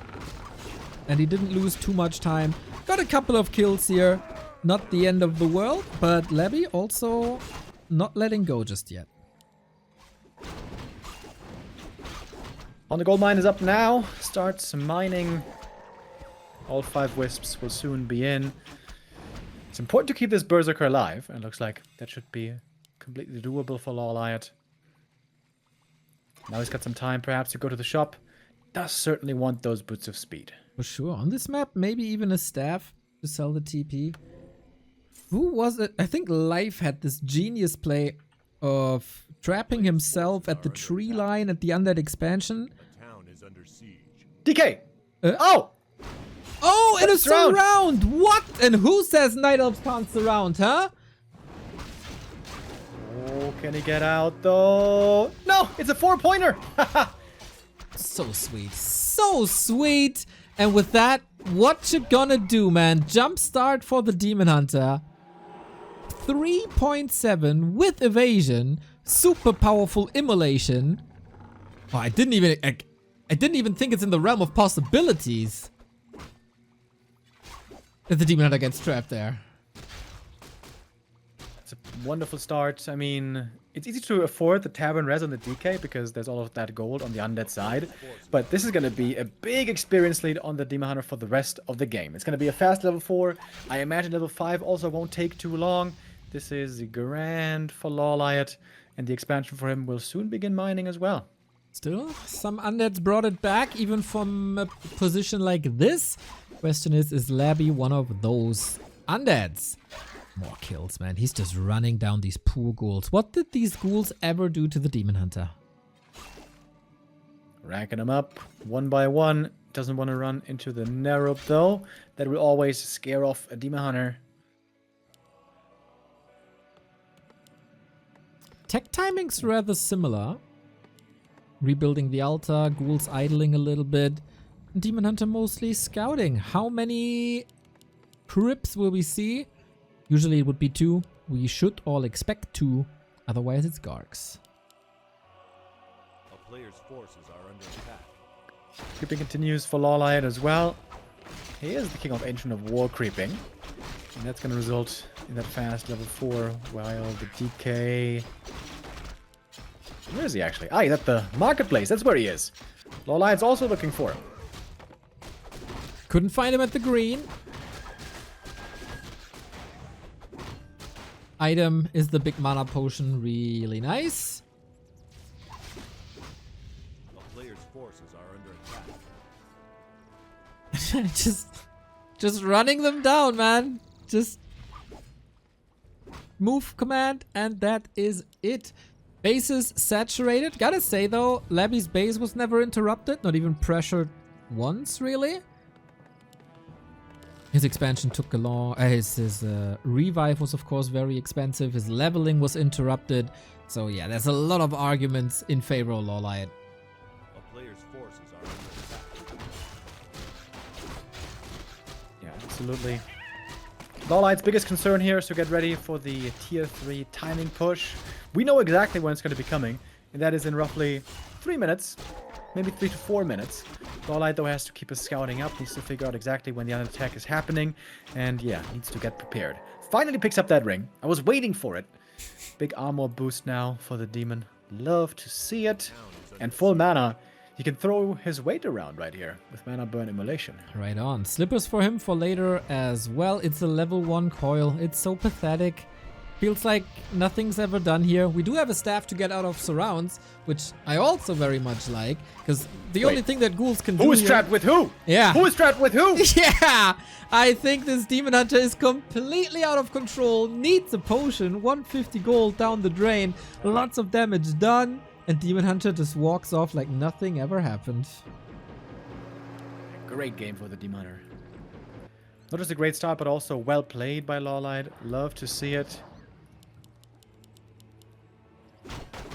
And he didn't lose too much time. Got a couple of kills here. Not the end of the world, but Labby also not letting go just yet. On the gold mine is up now. Starts mining. All 5 wisps will soon be in. It's important to keep this Berserker alive. And looks like that should be completely doable for LawLiet. Now he's got some time perhaps to go to the shop. Does certainly want those boots of speed. For sure. On this map, maybe even a staff to sell the TP. Who was it? I think Life had this genius play of trapping himself at the tree line at the undead expansion. The town is under siege. DK! Oh! Oh, and a surround. surround! What? And who says Night Elves can't surround, huh? can he get out though? No, it's a 4-pointer. So sweet. So sweet. And with that, what you gonna do, man? Jumpstart for the Demon Hunter. 3.7 with evasion. Super powerful immolation. Oh, I didn't even think it's in the realm of possibilities that the Demon Hunter gets trapped there. It's a wonderful start. I mean, it's easy to afford the Tavern Res on the DK because there's all of that gold on the undead side. But this is going to be a big experience lead on the Demon Hunter for the rest of the game. It's going to be a fast level 4. I imagine level 5 also won't take too long. This is grand for LawLiet, and the expansion for him will soon begin mining as well. Still, some undeads brought it back, even from a position like this. Question is Labby one of those undeads? More kills, man. He's just running down these poor ghouls. What did these ghouls ever do to the Demon Hunter? Racking them up one by one. Doesn't want to run into the Nerup though. That will always scare off a Demon Hunter. Tech timing's rather similar. Rebuilding the altar, ghouls idling a little bit. Demon Hunter mostly scouting. How many crypts will we see? Usually it would be 2. We should all expect 2. Otherwise it's Gargs. A player's forces are under attack. Creeping continues for LawLiet as well. He is the king of Ancient of War creeping. And that's going to result in that fast level 4 while the DK... Where is he actually? Ah, he's at the marketplace. That's where he is. LawLiet's also looking for him. Couldn't find him at the green. Item is the big mana potion. Really nice. A player's forces are under attack. just running them down, man. Just move command, and that is it. Base is saturated. Gotta say though, Labby's base was never interrupted, not even pressured once, really. His expansion took a long... his revive was of course very expensive. His leveling was interrupted. So yeah, there's a lot of arguments in favor of LawLiet. A player's forces are under attack. Yeah, absolutely. LawLiet's biggest concern here is to get ready for the tier 3 timing push. We know exactly when it's going to be coming, and that is in roughly 3 minutes, maybe 3 to 4 minutes. LawLiet though has to keep his scouting up, needs to figure out exactly when the attack is happening, and yeah, needs to get prepared. Finally picks up that ring. I was waiting for it. Big armor boost now for the demon. Love to see it. And full mana. He can throw his weight around right here with mana burn immolation. Right on. Slippers for him for later as well. It's a level 1 coil. It's so pathetic. Feels like nothing's ever done here. We do have a staff to get out of surrounds, which I also very much like, because the only thing that ghouls can do Who is here... trapped with who? Yeah. Who is trapped with who? Yeah! I think this Demon Hunter is completely out of control. Needs a potion. 150 gold down the drain. Lots of damage done. And Demon Hunter just walks off like nothing ever happened. Great game for the Demon Hunter. Not just a great start, but also well played by LawLiet. Love to see it.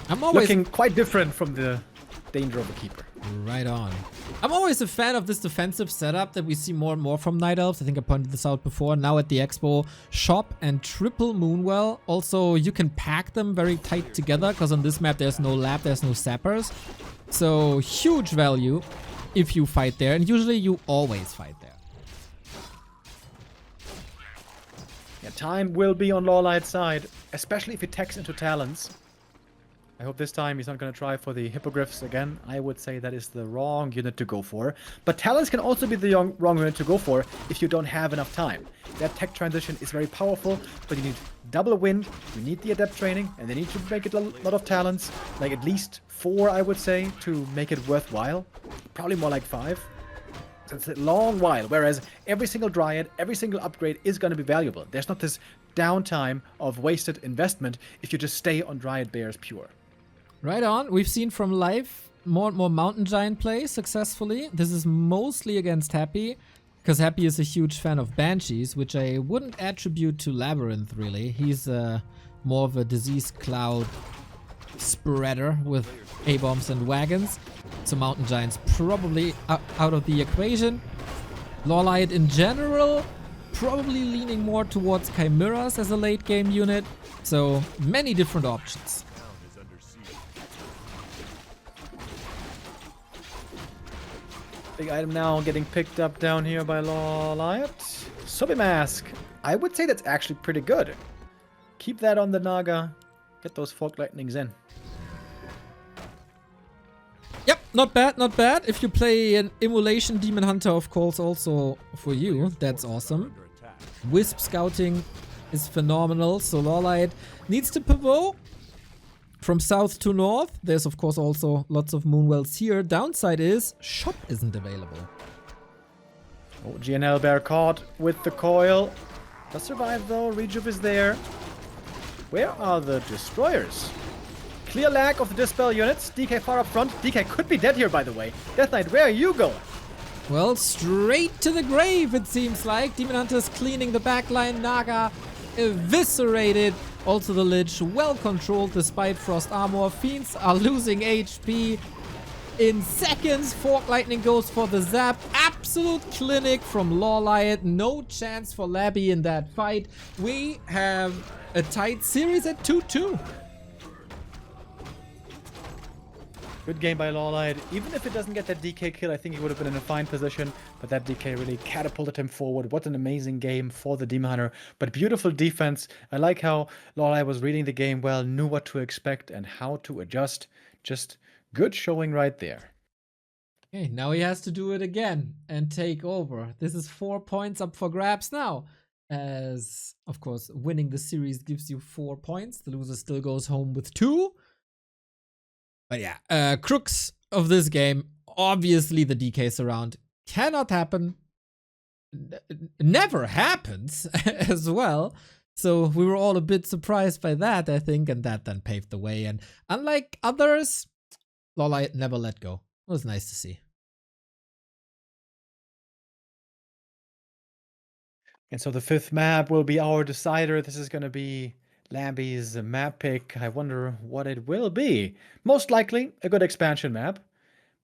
I'm always looking quite different from the danger of a keeper. Right on. I'm always a fan of this defensive setup that we see more and more from Night Elves. I think I pointed this out before. Now at the Expo, Shop and Triple Moonwell. Also, you can pack them very tight together because on this map there's no lab, there's no sappers. So huge value if you fight there, and usually you always fight there. Yeah, time will be on LawLiet's side, especially if he techs into talents. I hope this time he's not going to try for the Hippogriffs again. I would say that is the wrong unit to go for. But talents can also be the wrong unit to go for if you don't have enough time. That tech transition is very powerful, but you need double wind, you need the adept training, and they need to make it a lot of talents. Like at least 4, I would say, to make it worthwhile. Probably more like 5. So it's a long while, whereas every single Dryad, every single upgrade is going to be valuable. There's not this downtime of wasted investment if you just stay on Dryad Bears pure. Right on. We've seen from live more and more Mountain Giant play successfully. This is mostly against Happy, because Happy is a huge fan of Banshees, which I wouldn't attribute to LabyRinth, really. He's more of a Disease Cloud spreader with A-bombs and wagons. So Mountain Giants probably out of the equation. LawLiet in general, probably leaning more towards Chimeras as a late game unit. So many different options. Town is under siege. Big item now getting picked up down here by LawLiet. Sobi Mask. I would say that's actually pretty good. Keep that on the Naga. Get those Fork Lightnings in. Yep, not bad, not bad. If you play an Immolation Demon Hunter, of course, also for you, that's awesome. Under attack. Wisp scouting is phenomenal, so LawLiet needs to pivot from south to north. There's of course also lots of Moonwells here. Downside is shop isn't available. Oh, GNL Bear caught with the coil. Does survive though, Rejuve is there. Where are the destroyers? Clear lack of the Dispel units. DK far up front. DK could be dead here, by the way. Death Knight, where are you going? Well, straight to the grave it seems like. Demon Hunter's cleaning the backline. Naga eviscerated. Also the Lich well controlled despite Frost Armor. Fiends are losing HP in seconds. Fork Lightning goes for the zap. Absolute clinic from LawLiet. No chance for Labby in that fight. We have a tight series at 2-2. Good game by LawLiet. Even if it doesn't get that DK kill, I think he would have been in a fine position. But that DK really catapulted him forward. What an amazing game for the Demon Hunter. But beautiful defense. I like how LawLiet was reading the game well, knew what to expect and how to adjust. Just good showing right there. Okay, now he has to do it again and take over. This is 4 points up for grabs now. As, of course, winning the series gives you 4 points. The loser still goes home with 2. But yeah, crux of this game, obviously the DK surround cannot happen. Never happens as well. So we were all a bit surprised by that, I think, and that then paved the way. And unlike others, LawLiet never let go. It was nice to see. And so the 5th map will be our decider. This is going to be Labby's map pick. I wonder what it will be. Most likely a good expansion map.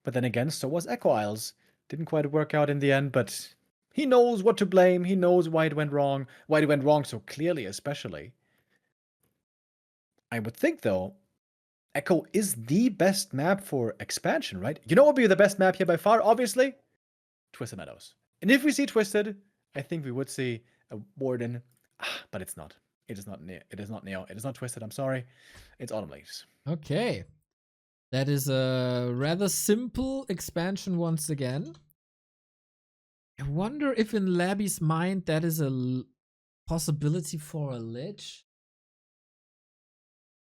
But then again, so was Echo Isles. Didn't quite work out in the end, but he knows what to blame. He knows why it went wrong. Why it went wrong so clearly, especially. I would think, though, Echo is the best map for expansion, right? You know what would be the best map here by far? Obviously, Twisted Meadows. And if we see Twisted, I think we would see a Warden. But it's not. It is not Neo. It is not Neo. It is not Twisted. I'm sorry. It's Autumn Leaves. Okay. That is a rather simple expansion once again. I wonder if in Labby's mind that is a possibility for a Lich.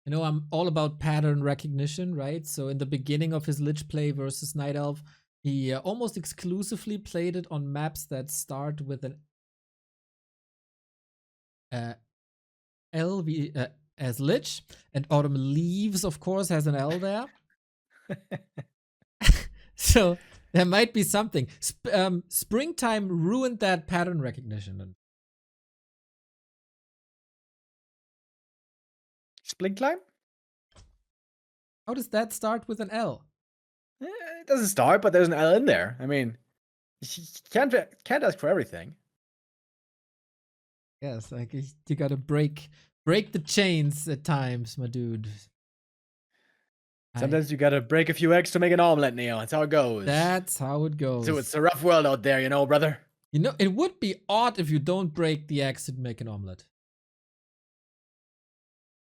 You know, I'm all about pattern recognition, right? So in the beginning of his Lich play versus Night Elf, he almost exclusively played it on maps that start with an LV as Lich, and Autumn Leaves, of course, has an L there. So there might be something. Springtime ruined that pattern recognition. Springtime? How does that start with an L? It doesn't start, but there's an L in there. I mean, you can't ask for everything. Yes, like you gotta break the chains at times, my dude. Sometimes you gotta break a few eggs to make an omelet, Neo. That's how it goes. That's how it goes. So it's a rough world out there, you know, brother. You know, it would be odd if you don't break the eggs to make an omelet.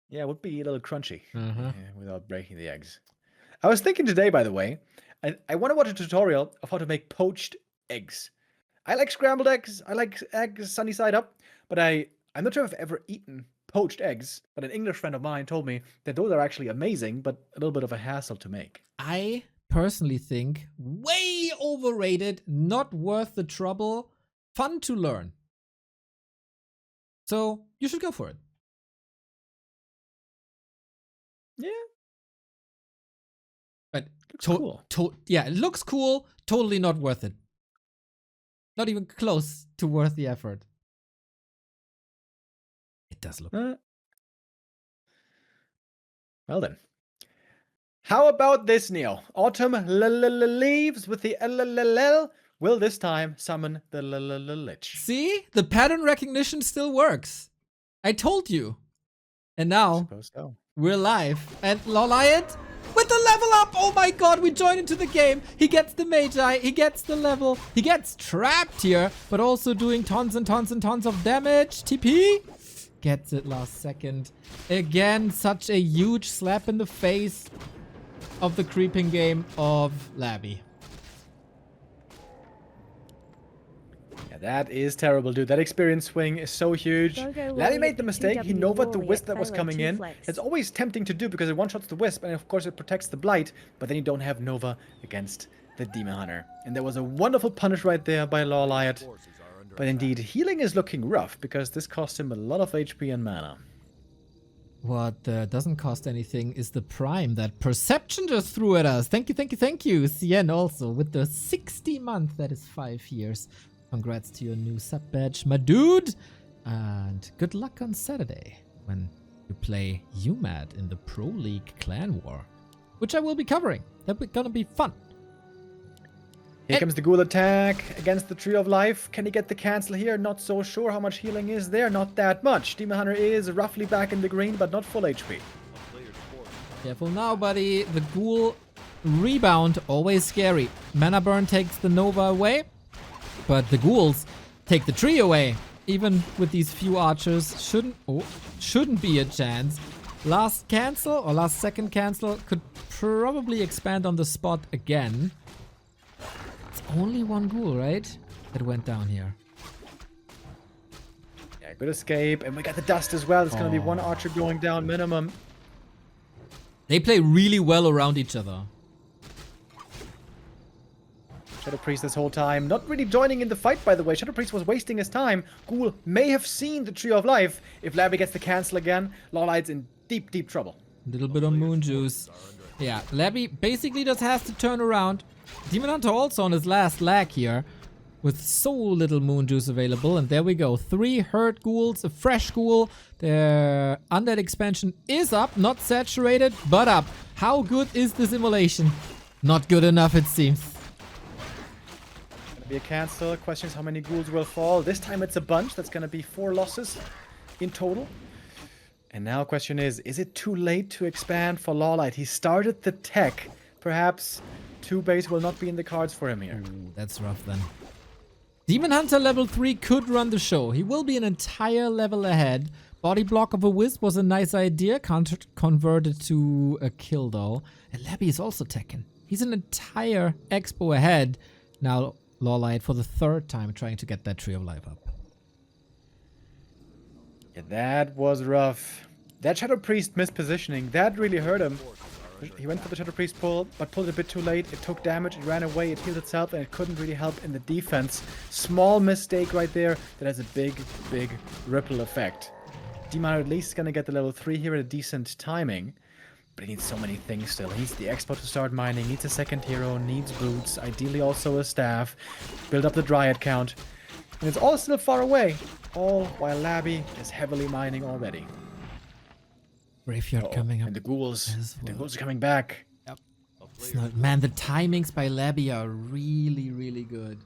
Yeah, it would be a little crunchy Uh-huh. without breaking the eggs. I was thinking today, by the way, I want to watch a tutorial of how to make poached eggs. I like scrambled eggs. I like eggs sunny side up, but I'm not sure if I've ever eaten poached eggs. But an English friend of mine told me that those are actually amazing, but a little bit of a hassle to make. I personally think way overrated, not worth the trouble, fun to learn. So you should go for it. Yeah. But Looks cool. Yeah, it looks cool. Totally not worth it. Not even close to worth the effort. It does look. Well then, How about this, Neo? Autumn leaves with the LLL will this time summon the Lich. See? The pattern recognition still works. I told you. And I now suppose so. we're live. And LawLiet with the level up. Oh my god, we joined into the game. He gets the Magi. He gets the level. He gets trapped here, but also doing tons and tons and tons of damage. TP. Gets it last second. Again, such a huge slap in the face of the creeping game of Labby. Yeah, that is terrible, dude. That experience swing is so huge. Labby made the mistake. He knew what the Wisp that was coming in. It's always tempting to do because it one-shots the Wisp, and of course it protects the Blight, but then you don't have Nova against the Demon Hunter. And there was a wonderful punish right there by LawLiet. Forces are under But indeed, healing is looking rough because this cost him a lot of HP and mana. What doesn't cost anything is the Prime that Perception just threw at us. Thank you, thank you, thank you. Cien also with the 60 month, that is 5 years. Congrats to your new sub badge, my dude. And good luck on Saturday when you play UMAD in the Pro League Clan War, which I will be covering. That's gonna be fun. Here comes the Ghoul attack against the Tree of Life. Can he get the cancel here? Not so sure. How much healing is there? Not that much. Demon Hunter is roughly back in the green, but not full HP. a player's force. Careful now, buddy. The Ghoul rebound, always scary. Mana Burn takes the Nova away, but the Ghouls take the tree away. Even with these few archers, shouldn't be a chance. Last cancel, or last second cancel, could probably expand on the spot again. Only one Ghoul, right? That went down here. Yeah, good escape. And we got the dust as well. It's going to be one archer going down minimum. They play really well around each other. Shadow Priest this whole time. Not really joining in the fight, by the way. Shadow Priest was wasting his time. Ghoul may have seen the Tree of Life. If Labby gets the cancel again, LawLiet's in deep, deep trouble. A little bit of moon juice. Yeah, Labby basically just has to turn around. Demon Hunter also on his last lag here with so little moon juice available. And there we go. 3 hurt ghouls, a fresh ghoul. Their undead expansion is up, not saturated, but up. How good is this immolation? Not good enough, it seems. Gonna be a cancel. Question is how many ghouls will fall. This time it's a bunch. That's gonna be 4 losses in total. And now question is it too late to expand for LawLiet? He started the tech. Perhaps 2 base will not be in the cards for him here. Ooh, that's rough then. Demon Hunter level 3 could run the show. He will be an entire level ahead. Body block of a Wisp was a nice idea. Converted to a kill though. And Labby is also teching. He's an entire expo ahead. Now LawLiet for the 3rd time trying to get that Tree of Life up. Yeah, that was rough. That Shadow Priest mispositioning, that really hurt him. He went for the Shadow Priest pull, but pulled it a bit too late. It took damage, it ran away, it healed itself, and it couldn't really help in the defense. Small mistake right there that has a big, big ripple effect. Demon Hunter at least is going to get the level 3 here at a decent timing. But he needs so many things still. He needs the Expo to start mining, needs a second hero, needs boots, ideally also a staff. Build up the Dryad count. And it's all still far away. All while Labby is heavily mining already. Graveyard coming up. And the ghouls. as The well. ghouls are coming back. A It's player's not, man, the timings by Labby are really, really good.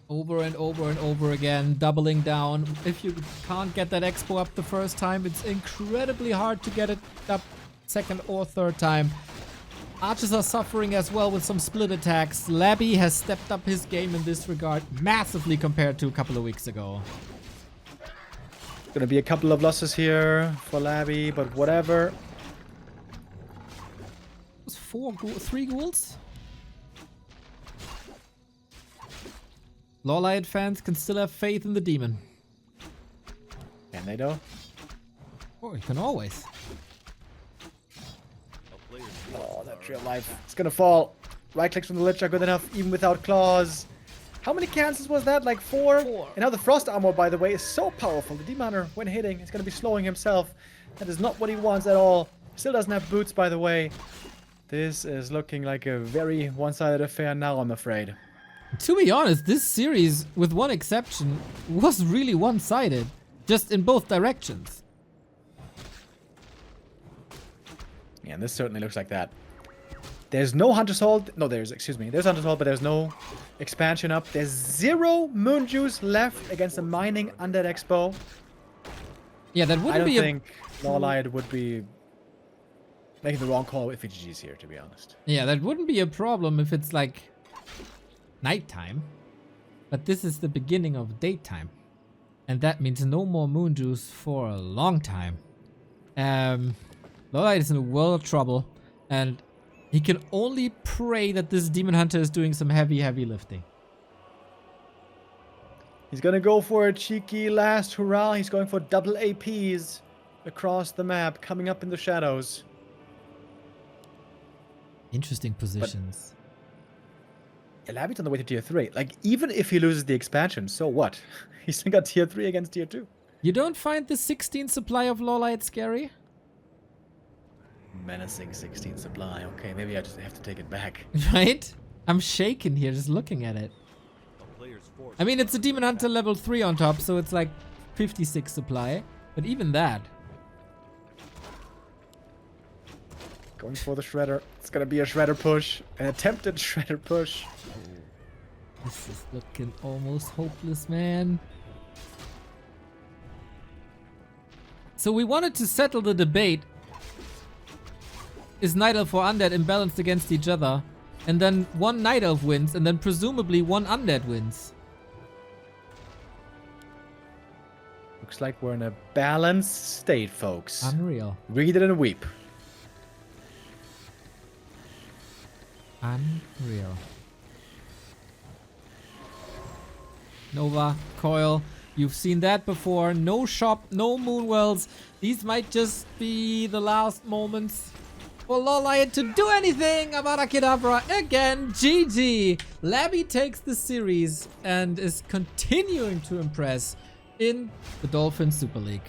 Over and over and over again, doubling down. If you can't get that expo up the first time, it's incredibly hard to get it up second or third time. Archers are suffering as well with some split attacks. Labby has stepped up his game in this regard massively compared to a couple of weeks ago. Gonna be a couple of losses here for Labby, but whatever. Was 3 ghouls? LawLiet fans can still have faith in the demon. Can they though? Oh, you can always. A player's Oh, that Tree of Life. It's gonna fall. Right clicks from the Lich are good enough, even without claws. How many cancels was that? Like 4? 4. And now the Frost Armor, by the way, is so powerful. The Demon Hunter, when hitting, is gonna be slowing himself. That is not what he wants at all. Still doesn't have boots, by the way. This is looking like a very one-sided affair now, I'm afraid. To be honest, this series, with one exception, was really one-sided. Just in both directions. Yeah, and this certainly looks like that. There's no Hunter's Hold. No, there's Hunter's Hold, but there's no expansion up. There's 0 Moon Juice left against the Mining Undead Expo. Yeah, that I wouldn't don't be a... think LawLiet would be making the wrong call with GG's here, to be honest. Yeah, that wouldn't be a problem if it's like nighttime. But this is the beginning of daytime. And that means no more Moon Juice for a long time. LawLiet is in a world of trouble. And he can only pray that this Demon Hunter is doing some heavy lifting. He's gonna go for a cheeky last hurrah. He's going for double APs across the map, coming up in the shadows. Interesting positions. Yeah, Labby's on the way to tier 3. Like, even if he loses the expansion, so what? He's still got tier 3 against tier 2. You don't find the 16 supply of LawLiet scary? Menacing 16 supply. Okay, maybe I just have to take it back. Right? I'm shaking here just looking at it. A player's force I mean, it's a Demon Hunter level 3 on top, so it's like 56 supply. But even that. Going for the Shredder. It's gonna be a Shredder push. An attempted Shredder push. This is looking almost hopeless, man. So we wanted to settle the debate. Is Night Elf or Undead imbalanced against each other? And then one Night Elf wins, and then presumably one Undead wins. Looks like we're in a balanced state, folks. Unreal. Read it and weep. Unreal. Nova, Coil, you've seen that before. No shop, no Moonwells. These might just be the last moments for LawLiet to do anything. Abracadabra again. GG. Labby takes the series and is continuing to impress in the Dolphin Super League.